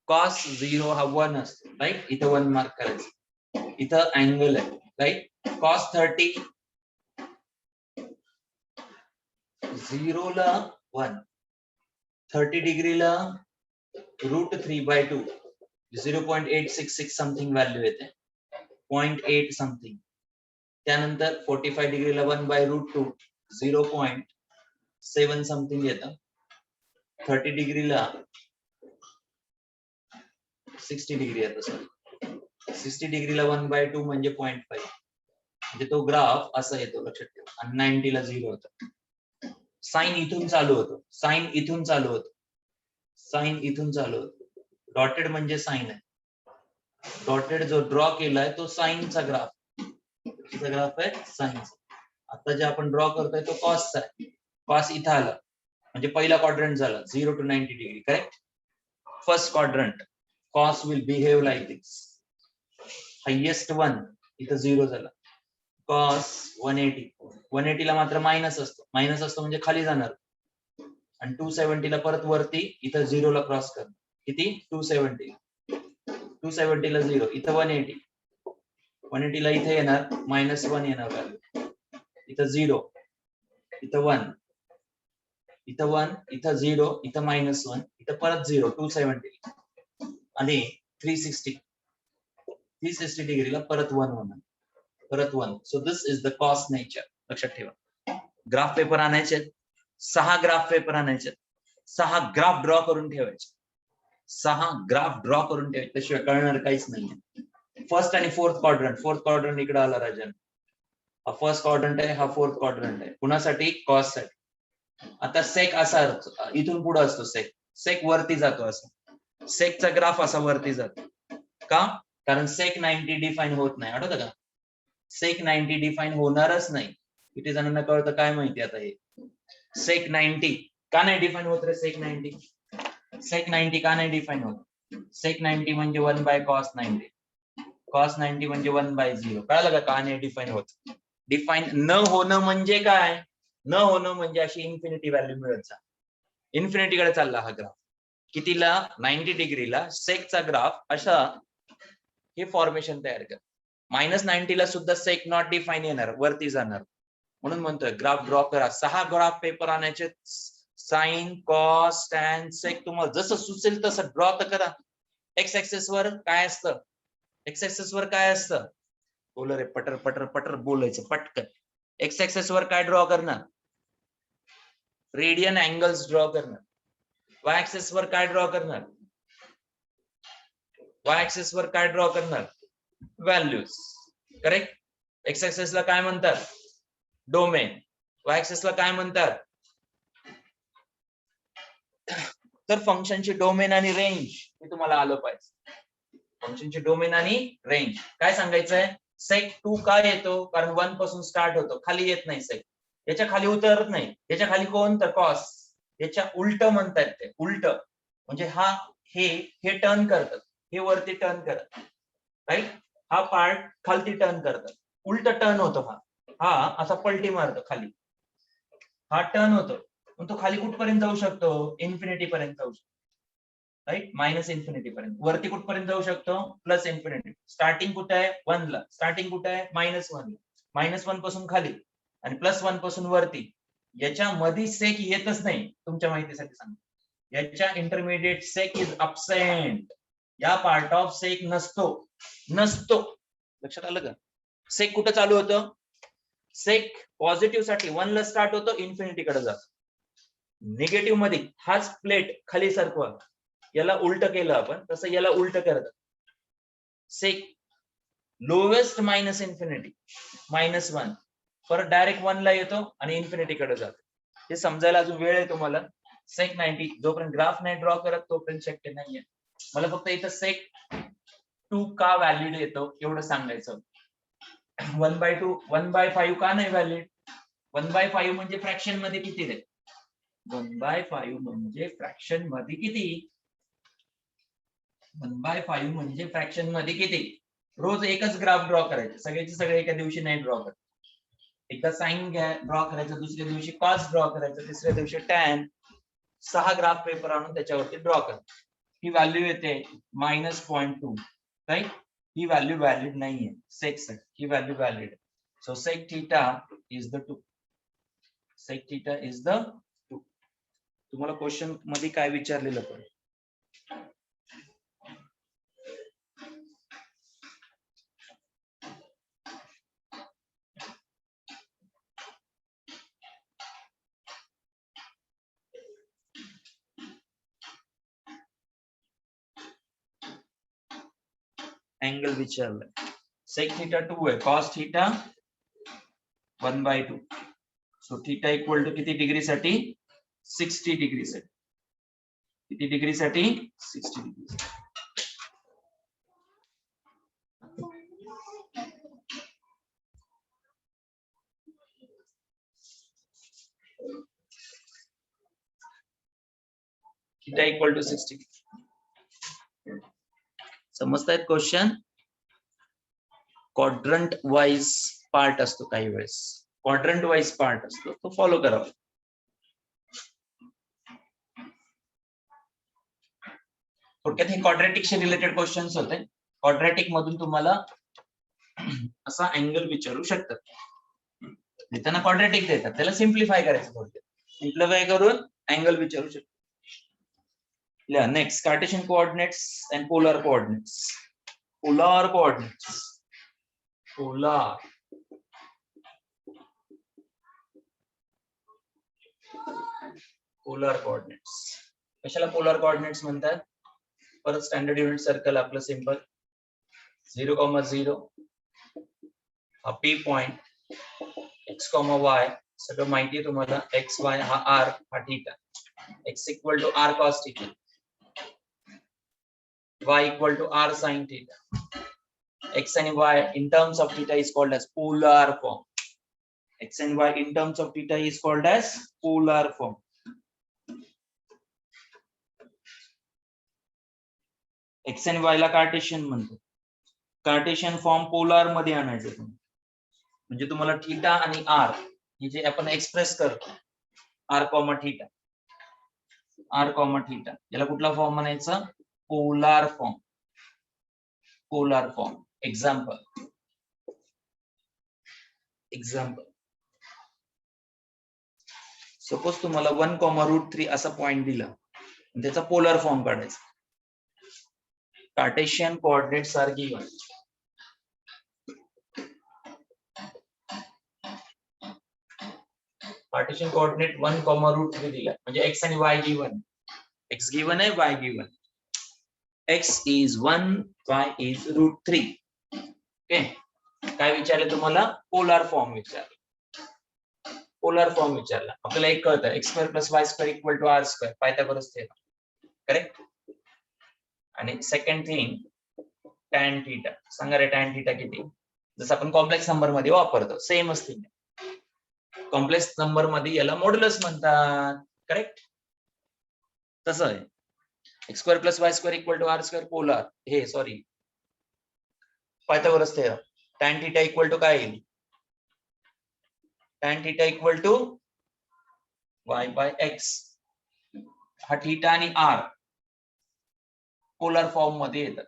कॉस 0 हा 1 असतो राईट. इथं 1 मार्क करायचं. इथं अँगल आहे राईट. कॉस 30 0 ला 1, 30 डिग्रीला √3/2 0.866 समथिंग व्हॅल्यू येते 0.8 समथिंग. त्यानंतर 45 डिग्रीला 1/√2 0.7 समथिंग येतं. 30 डिग्रीला 60 डिग्री येतं सॉरी 60 डिग्रीला 1/2 म्हणजे 0.5. म्हणजे तो ग्राफ असा येतो लक्षात ठेवा. आणि 90 ला 0 होतं. साइन इथून चालू होतो, साइन इथून चालू होतो, साइन इथून चालू होतो. डॉटेड म्हणजे साइन आहे. डॉटेड जो ड्रॉ केलाय तो साइनचा ग्राफ. कितीचा ग्राफ आहे साइनचा. आता जे आपण ड्रॉ करतोय तो कॉसचा आहे. कॉस इथं आला म्हणजे पहिला क्वाड्रंट झाला 0 to 90 degree correct. First quadrant cos will behave like this. Highest 1 इथं 0 झाला. कॉस 180 ला मात्र मायनस असतो. मायनस असतो म्हणजे खाली जाणार. आणि 270 ला परत वरती इथं 0 ला क्रॉस कर. किती 270 ला 0 इथं 180 ला इथे येणार -1 येणार व्हॅल्यू. इथं 0 इथं 1 इथं 1 इथं 0 इथं -1 इथं परत 0 270 आणि 360 डिग्रीला परत 1 होणार. परत 1. So this is the cos nature. लक्षात ठेवा. ग्राफ पेपर आणायचे 6 ग्राफ पेपर आणायचे 6 ग्राफ ड्रॉ करून ठेवायचे. 6 ग्राफ ड्रॉ करून ठेवायचे त्याशिवाय कळणार काहीच नाही. फर्स्ट आणि फोर्थ क्वाड्रंट इकडे आला राजन. हा फर्स्ट क्वाड्रंट आहे, हा फोर्थ क्वाड्रंट आहे. कुणासाठी कॉस साठी. आता सेक असा इथून पुढे असतो सेक. सेक वरती जातो असं. सेकचा ग्राफ असा वरती जातो का कारण सेक 90 डिफाईन होत नाही. आठवतं का सेक 90 डिफाईन होणारच नाही. किती जणांना कळतं काय माहिती आता हे. सेक 90 का नाही डिफाईन होत रे. सेक 90 का नाही डिफाईन होत. सेक 90 म्हणजे 1/cos 90. cos 90 म्हणजे 1/0. कळलं का नाही डिफाईन होत. डिफाईन न होणं म्हणजे काय. न होणं म्हणजे अशी इन्फिनिटी व्हॅल्यू मिळत जा. इन्फिनिटीकडे चालला हा ग्राफ. कितीला 90 डिग्रीला सेकचा ग्राफ अशा हे फॉर्मेशन तयार कर. -90 ला सुद्धा सेक नॉट डिफाईन येणार वरती जाणार. म्हणून म्हणतोय ग्राफ ड्रॉ करा. 6 ग्राफ पेपर आणायचे. साइन कॉस टॅन सेक तुम्हाला जसं सुचेल तसं ड्रॉ तर करा. एक्स ऍक्सिस वर काय असतं. एक्स ऍक्सिस वर काय असतं बोल रे. पटर पटर पटर बोलायचं पटकन. एक्स ऍक्सिस वर काय ड्रॉ करणार. रेडियन अँगल्स ड्रॉ करणार. वाय ऍक्सिस वर काय ड्रॉ करणार. वाय ऍक्सिस वर काय ड्रॉ करणार व्हॅल्यूज. करेक्ट. एक्स ऍक्सिस ला काय म्हणतात डोमेन. वाय ऍक्सिस ला काय म्हणतात. तर फंक्शनची डोमेन आणि रेंज हे तुम्हाला आलं पाहिजे. फंक्शनची डोमेन आणि रेंज काय सांगायचंय. सेक 2 काय येतो कारण 1 पासून स्टार्ट होतो. खाली येत नाही सेक. याच्या खाली उतरत नाही. याच्या खाली कोण तर कॉस. याच्या उलट म्हणतात ते. उलट म्हणजे हा हे टर्न करतात. हे वरती टर्न करत राईट. हा पार्ट खालती टर्न करतात. उलट टर्न होतो हा असा पलटी मारतो खाली. हा टर्न होतो पण तो खाली कुठपर्यंत जाऊ शकतो इन्फिनिटी पर्यंत जाऊ शकतो. राईट -इन्फिनिटी पर्यंत. वरती कुठपर्यंत जाऊ शकतो +इन्फिनिटी. स्टार्टिंग कुठे आहे 1 ला. स्टार्टिंग कुठे आहे -1 ला. -1 पासून खाली आणि +1 पासून वरती. याच्या मध्ये सेक येतच नाही. तुमच्या माहितीसाठी सांगतो. याच्या इंटरमिडिएट सेक इज अब्सेंट. या पार्ट ऑफ सेक नसतो. लक्षात आलं का. सेक कुठं चालू होतं. सेक पॉझिटिव्ह साठी 1 ला स्टार्ट होतो इन्फिनिटी कडे जातो. निगेटिव्ह मध्ये हाच प्लेट खाली सरकवा. याला उलट केलं आपण तसं याला उलट करत. सेक लोएस्ट मायनस इन्फिनिटी -1 परत डायरेक्ट 1 ला येतो आणि इन्फिनिटी कडे जातो. हे समजायला अजून वेळ आहे तुम्हाला. सेक 90 जोपर्यंत ग्राफ नाही ड्रॉ करत तोपर्यंत शक्य नाहीये. मला फक्त इथं सेक 2 का व्हॅलिड येतो एवढं सांगायचं. 1/2 1/5 का नाही व्हॅलिड? 1/5 म्हणजे फ्रॅक्शन मध्ये किती रे? 1/5 म्हणजे फ्रॅक्शन मध्ये किती? 1/5 म्हणजे फ्रॅक्शन मध्ये किती? रोज एकच ग्राफ ड्रॉ करायचे, सगळ्याचे सगळे एका दिवशी नाही ड्रॉ करायचे. एकदा साइन ड्रॉ करायचं, दुसऱ्या दिवशी कॉस ड्रॉ करायचं, तिसऱ्या दिवशी टॅन. 6 ग्राफ पेपर आणून त्याच्यावरती ड्रॉ करायचं. ही व्हॅल्यू येते -0.2 राईट. ही व्हॅल्यू व्हॅलिड नाहीये सेक साठी, ही value valid. So sec theta is the 2. Sec theta is the 2. तुम्हाला क्वेश्चन मध्ये काय विचारलेलं पण अँगल विचारलाय. सेक थीटा 2 आहे, cos theta 1/2. So theta equal to किती डिग्री साठी? 60 डिग्री साठी. किती डिग्री साठी? 60 डिग्री. Theta equal to 60. समजतायत क्वेश्चन? क्वाड्रंट वाइज पार्ट असतो काही वेळेस, क्वाड्रंट वाइज पार्ट असतो, तो फॉलो करावा. थोडक्यात हे क्वाड्रॅटिकशी रिलेटेड क्वेश्चन्स होते. क्वाड्रॅटिक मधून तुम्हाला असा अँगल विचारू शकतात. त्यांना क्वाड्रॅटिक देतात, त्याला सिम्प्लिफाय करायचं, थोडक्यात सिम्प्लिफाय करून अँगल विचारू शकतात. Next, Cartesian coordinates and polar coordinates. Polar coordinates, polar polar coordinates. कशाला पोलर कोऑर्डिनेट्स म्हणतात? परत स्टँडर्ड युनिट सर्कल आपलं सिंपल 0,0 हा पी पॉइंट, x, y सगळं माहिती आहे तुम्हाला. x, y हा r हा theta. x equal to r cos theta, y equal to r sin theta. x and y in terms of theta is called as polar form. X and y in terms of theta is called as polar form. X and y ला Cartesian म्हणतो. Cartesian form polar मध्ये आणायचं म्हणजे तुम्हाला theta आणि r हे जे आपण एक्सप्रेस करतो r, थीटा, r, थीटा, याला कुठला फॉर्म म्हणायचा? Polar form. Polar form. Example suppose तुम्हाला 1,√3 असा पॉइंट दिला, त्याचा पोलर फॉर्म काढायचा. Cartesian coordinates are given. Cartesian coordinate 1,√3 दिला म्हणजे x आणि y गिवन. x गिवन आहे, y given. x is 1, y is √3. Okay. काय विचारलं तुम्हाला? पोलर फॉर्म विचारला. पोलर फॉर्म विचारला. आपल्याला एक कळतं, x² + y² equal to r², Pythagoras theorem. Correct. आणि सेकंड थिंग, tan थीटा. सांगा रे tan थीटा किती? जसं आपण कॉम्प्लेक्स नंबर मध्ये वापरतो सेमच थिंग. कॉम्प्लेक्स नंबर मध्ये याला मॉड्युलस म्हणतात. करेक्ट. तसं आहे. x² + y² equal to r² polar. हे sorry, Pythagoras theorem. tan theta equal to काय येईल? tan theta equal to y/x. हा थीटा आणि r पोलर फॉर्म मध्ये येतात.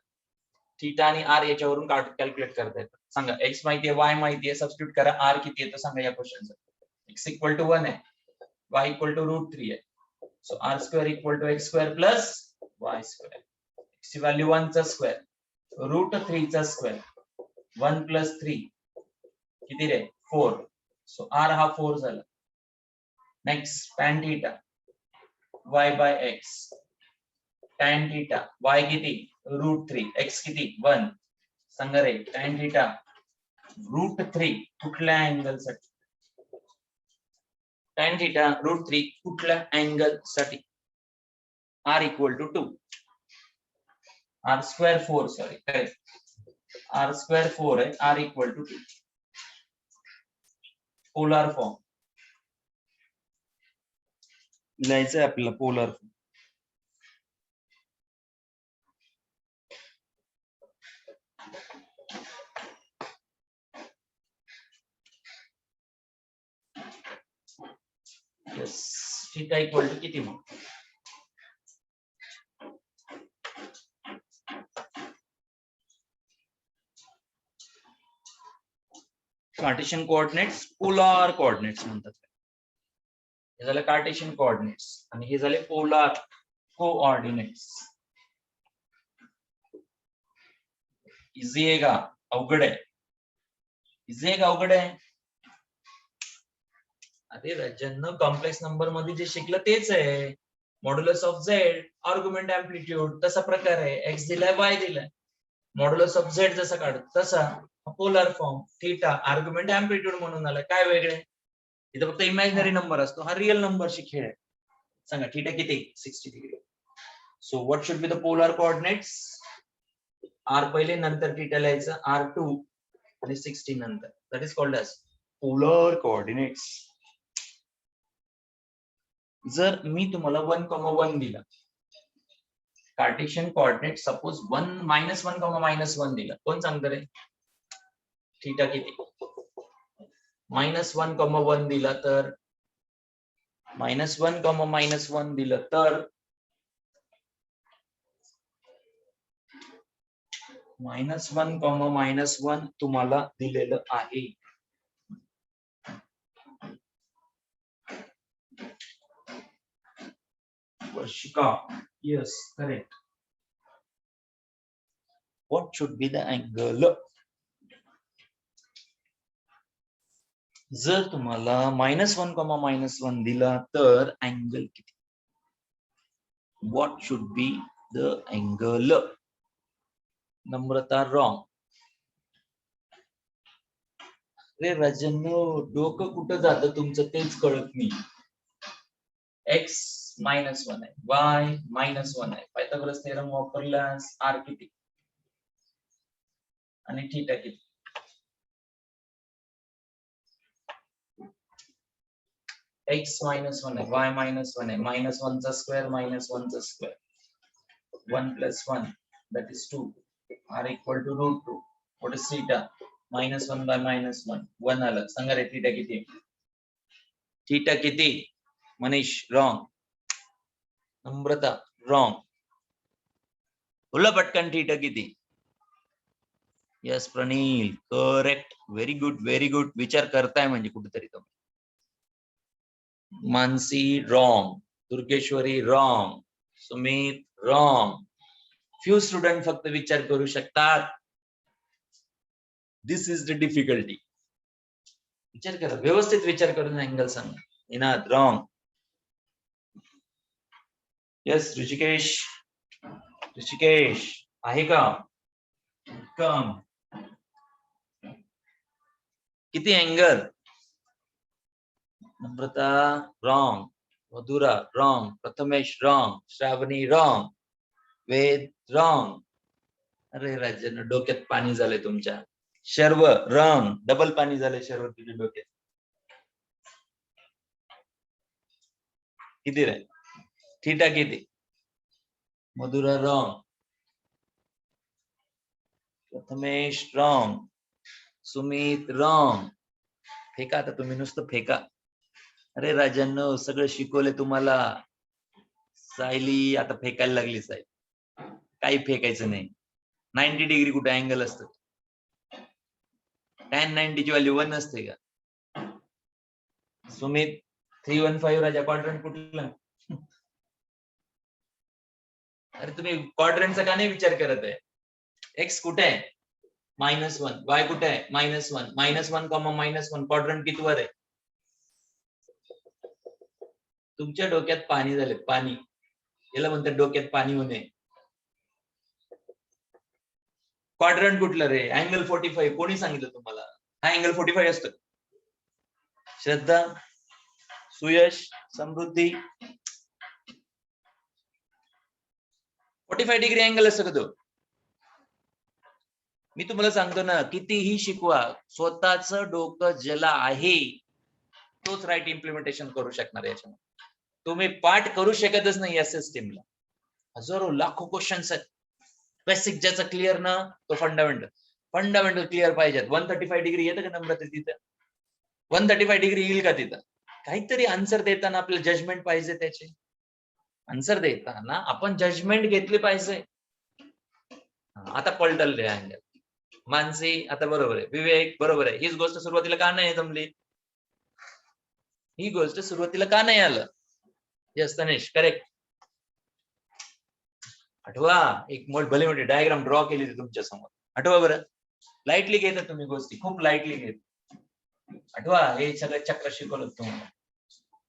थीटा आणि r याच्यावरून कॅल्क्युलेट करता येतात. सांगा, x माहिती आहे, y माहिती आहे, सबस्टिट्यूट करा. r किती येतं सांगा या क्वेश्चनचं. x इक्वल टू 1 आहे, y इक्वल टू √3 आहे. So r² equal to x² + y². x ची व्हॅल्यू 1 चा स्क्वेअर, √3 चा स्क्वेअर, 1 + 3 किती रे? 4. सो r हा 4 झाला. Next, tan theta y/x. tan theta y किती? √3, x किती? 1. सांगा रे. tan थिटा √3 कुठल्या अँगल साठी? tan थिटा √3 कुठल्या अँगल साठी? r equal to 2. r square 4 sorry correct. r square 4 आहे. r equal to 2. Polar form लिहायचं आहे आपल्याला. Polar form yes. Theta equal to किती मग? कार्टेशियन कोऑर्डिनेट्स पोलार कोऑर्डिनेट्स म्हणतात. हे झालं कार्टेशियन कोऑर्डिनेट्स आणि हे झाले पोलार कोऑर्डिनेट्स. इझी आहे का अवघड आहे? इझी आहे का अवघड आहे? अरे राजांना कॉम्प्लेक्स नंबर मध्ये जे शिकलं तेच आहे. Modulus of Z, argument amplitude, तसा प्रकार आहे. एक्स दिलाय, वाय दिलाय. मॉड्युलस ऑफ झेड जसा काढतो तसा polar form. Theta argument amplitude म्हणून आला. काय वेगळे? इथं फक्त इमॅजिनरी नंबर असतो. हा रिअल नंबरशी खेळ आहे. सांगा थीटा किती? 60 degree. So what should be the polar coordinates? R पहिले, नंतर थीटा लिहायचं. r2 आणि 60 नंतर. That is called as polar coordinates. जर मी तुम्हाला 1,1 दिला, कार्टेशियन कोऑर्डिनेट सपोज 1 दिला, कोण सांगतं रे थीटा किती? -1,1 दिला तर -1,1 दिलं तर -1,1 तुम्हाला दिलेलं आहे. Varshika yes correct. What should be the angle? जर तुम्हाला -1,1 दिला तर अँगल किती? What should be the angle? Namrata wrong. रे राजनो डोकं कुठं जातं तुमचं तेच कळत नाही. x -1 आहे, y -1 आहे. पायथागोरस थेरम वापरल्यास r किती आणि थीटा किती? x -1 आहे, y -1 आहे. -1 चा स्क्वेअर -1 चा square. 1 + 1 that is 2. r equal to √2. What is theta? -1 by -1 1 आलं. सांगा रे थीटा किती? थीटा किती? मनीष रॉंग. नम्रता रॉंग. बोला पटकन थीटा किती? Yes Pranil correct. Very good very good. विचार करताय म्हणजे कुठेतरी तुम्ही. Mansi wrong. Durgeshwari wrong. Sumit wrong. Few student फक्त विचार करू शकतात. This is the difficulty. विचार करा, व्यवस्थित विचार करून अँगल सांगा. इनाद रॉंग. यस ऋषिकेश. ऋषिकेश आहे का? कम. किती angle? Namrata wrong. Madhura wrong. Prathamesh wrong. Shravani wrong. Ved wrong. अरे राजन डोक्यात पाणी झालंय तुमच्या. शर्व रॉंग. डबल पाणी झालंय शर्व तुझ्या डोक्यात. किती रे? थीटा किती? Madhura wrong. Prathamesh wrong. Sumit wrong. फेका आता तुम्ही, नुसतं फेका. अरे राजांनो सगळं शिकवलंय तुम्हाला. सायली आता फेकायला लागली. सायली काही फेकायचं नाही. 90 डिग्री कुठे अँगल असतं? tan 90 ची व्हॅल्यू 1 असते का? सुमित 315 राजा क्वाड्रंट कुठला? अरे तुम्ही क्वाड्रंटचा का नाही विचार करत आहे? एक्स कुठे आहे? -1. वाय कुठे आहे? -1. -1, क्वाड्रंट कितीवर आहे? तुमच्या डोक्यात पाणी झाले. पाणी. याला म्हणतात डोक्यात पाणी होणे. क्वाड्रंट कुठलं रे? अँगल 45. कोणी सांगितलं तुम्हाला? हा अँगल 45 असतो. श्रद्धा, सुयश, समृद्धी, 45 डिग्री अँगल असतो का तो? मी तुम्हाला सांगतो ना, कितीही शिकवा, स्वतःच डोकं ज्याला आहे तोच राईट इम्प्लिमेंटेशन करू शकणार याच्यामध्ये. तुम्ही पाठ करू शकतच नाही या सिस्टीमला. हजारो लाखो क्वेश्चन्स आहेत. बेसिक ज्याचा क्लिअर ना तो फंडामेंटल क्लिअर पाहिजेत. 135 डिग्री येतं का नंबर तिथं? 135 डिग्री येईल का तिथं? काहीतरी आन्सर देताना आपलं जजमेंट पाहिजे त्याचे. आन्सर देताना आपण जजमेंट घेतली पाहिजे. आता पलटल अँगल. मानसी आता बरोबर आहे. विवेक बरोबर आहे. हीच गोष्ट सुरुवातीला का नाही जमली? ही गोष्ट सुरुवातीला का नाही आलं? Yes Tanesh, correct. आठवा, एक भले मोठी डायग्राम ड्रॉ केली होती तुमच्या समोर. आठवा बरं. लाईटली घेता तुम्ही गोष्टी, खूप लाईटली घेत. आठवा, हे सगळं चक्र शिकवलं तुम्हाला.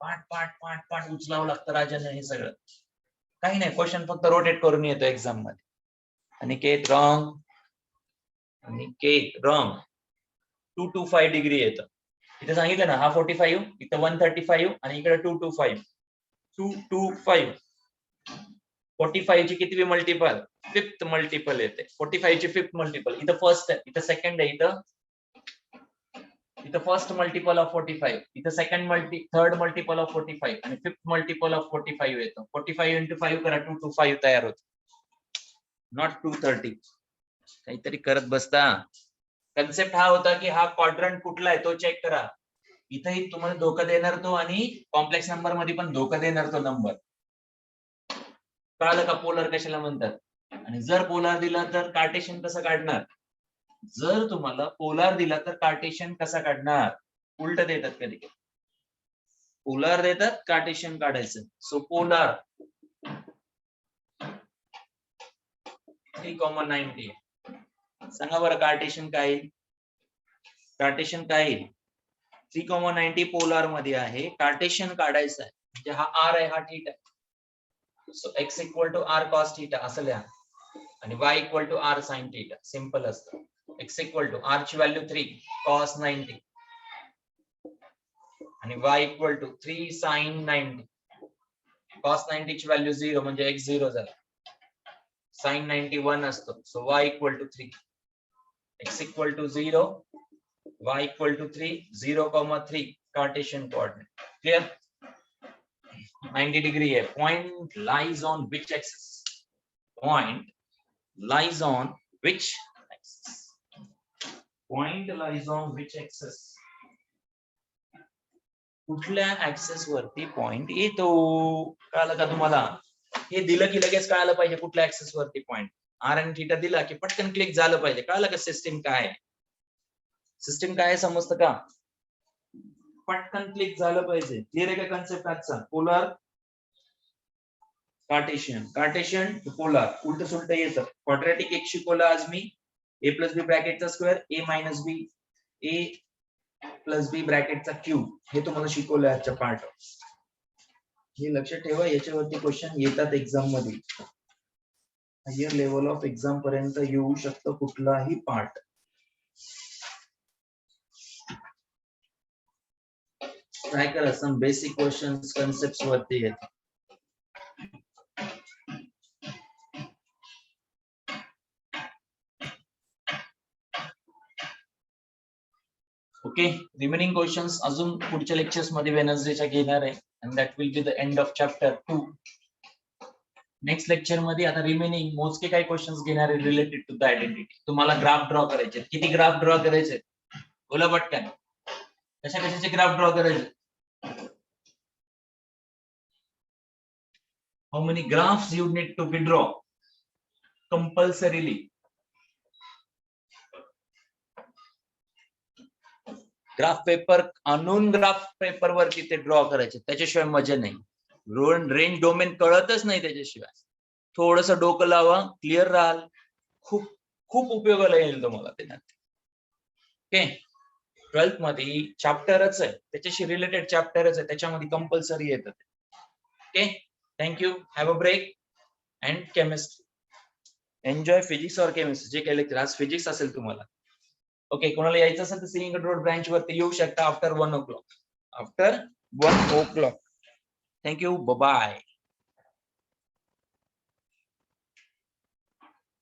पाठ पाठ पाठ पाठ उचलावं लागतं राजाने हे सगळं. काही नाही, क्वेश्चन फक्त रोटेट करून येतो एक्झाम मध्ये. Aniket wrong, Aniket wrong. 225 degree येतं. इथे सांगितलं ना, हा 45, इथं 135 आणि इकडे 225. 225. 45 ची किती मल्टिपल? 5th मल्टिपल येते. 45 ची 5th मल्टिपल. इथं फर्स्ट आहे, इथं सेकंड आहे, इथं फर्स्ट मल्टिपल ऑफ 45, इथं थर्ड मल्टिपल ऑफ 45 आणि 5th मल्टिपल ऑफ 45 येतं. 45 into 5 करा, 225 तयार होतं. नॉट 230. काहीतरी करत बसता. कन्सेप्ट हा होता की हा क्वाड्रंट कुठला आहे तो चेक करा. इथेही तुम्हाला धोका देणार तो आणि कॉम्प्लेक्स नंबर मध्ये पण धोका देणार तो नंबर. कळालं का पोलर कशाला म्हणतात? आणि जर पोलार दिला तर कार्टेशियन कसं काढणार? जर तुम्हाला पोलार दिला तर कार्टेशियन कसा काढणार? उलट देतात कधी. पोलार देतात, कार्टेशियन काढायचं. So polar 3,90. सांगा बरं कार्टेशियन काय येईल? कार्टेशियन काय येईल? 3,90 पोलार मध्ये आहे. कार्टेशियन काढायचं आहे म्हणजे हा आर आहे, हा theta. So x equal to R cos theta असं लिहा आणि y equal to R sine theta. Simple असतं. x इक्वल टू आर ची व्हॅल्यू 3 कॉस 90 आणि y equal to 3 sine 90. Cos 90 ची व्हॅल्यू 0 म्हणजे x 0 झाला. साइन 91 असतो. So y equal to 3. x equal to 0, y equal to 3, 0,3 Cartesian coordinate. Clear? 90 degree है. Point lies on which axis? Point lies on which axis? Point lies on which axis? कुठल्या access वरती point येतो? कळलं का तुम्हाला? हे दिलं की लगेच कळायला पाहिजे कुठल्या ऍक्सेस वरती पॉइंट. आर आणि थीटा दिला की पटकन क्लिक झालं पाहिजे. कळलं का सिस्टीम काय आहे? सिस्टीम काय समजतं का? पटकन क्लिक झालं पाहिजे. क्लिअर आहे का कन्सेप्ट आजचा? पोलर, कार्टेशियन, कार्टेशियन पोलर उलट सुलट येतं. क्वाड्रॅटिक एक शिकवलं आज मी. a प्लस बी ब्रॅकेटचा square, a minus B, a plus B ब्रॅकेटचा क्यूब, हे तुम्हाला शिकवलं आजच्या पार्ट. हे लक्षात ठेवा, याच्यावरती क्वेश्चन येतात एक्झाम मध्ये. हायर लेवल ऑफ एक्झाम पर्यंत येऊ शकतं कुठलाही पार्ट. ट्राय करा. सम बेसिक क्वेश्चन्स कन्सेप्ट्स वरती येतात. ओके, रिमेनिंग क्वेश्चन्स अजून पुढच्या लेक्चर्स मध्ये वेनसडेच्या घेणार आहे. and that will be the end of chapter 2. Next lecture मध्ये आता रिमेनिंग मोजके काही क्वेश्चन्स घेणार आहे रिलेटेड टू द आयडेंटिटी. तुम्हाला ग्राफ ड्रॉ करायचे. किती ग्राफ ड्रॉ करायचे? बोला पटकन. कशा कशाचे ग्राफ ड्रॉ करायचे? How many graphs you need to be draw compulsorily? Graph paper आणून ग्राफ पेपर वरती ते ड्रॉ करायचे. त्याच्याशिवाय मजा नाही. रेंज डोमेन कळतच नाही त्याच्याशिवाय. थोडस डोकं लावा, क्लिअर राहाल, खूप खूप उपयोगाला येईल तुम्हाला ते. ओके, 12th मध्ये चॅप्टरच आहे, त्याच्याशी रिलेटेड चॅप्टरच आहे, त्याच्यामध्ये कंपल्सरी येतं. Okay, thank you. Have a break and chemistry. Enjoy physics और केमिस्ट्री जे काही लेक्चर आज फिजिक्स असेल तुम्हाला. ओके, कोणाला यायचं असेल तर सिंहगड रोड ब्रांच वरती येऊ शकता after 1 o'clock. After 1 o'clock. Thank you, bye.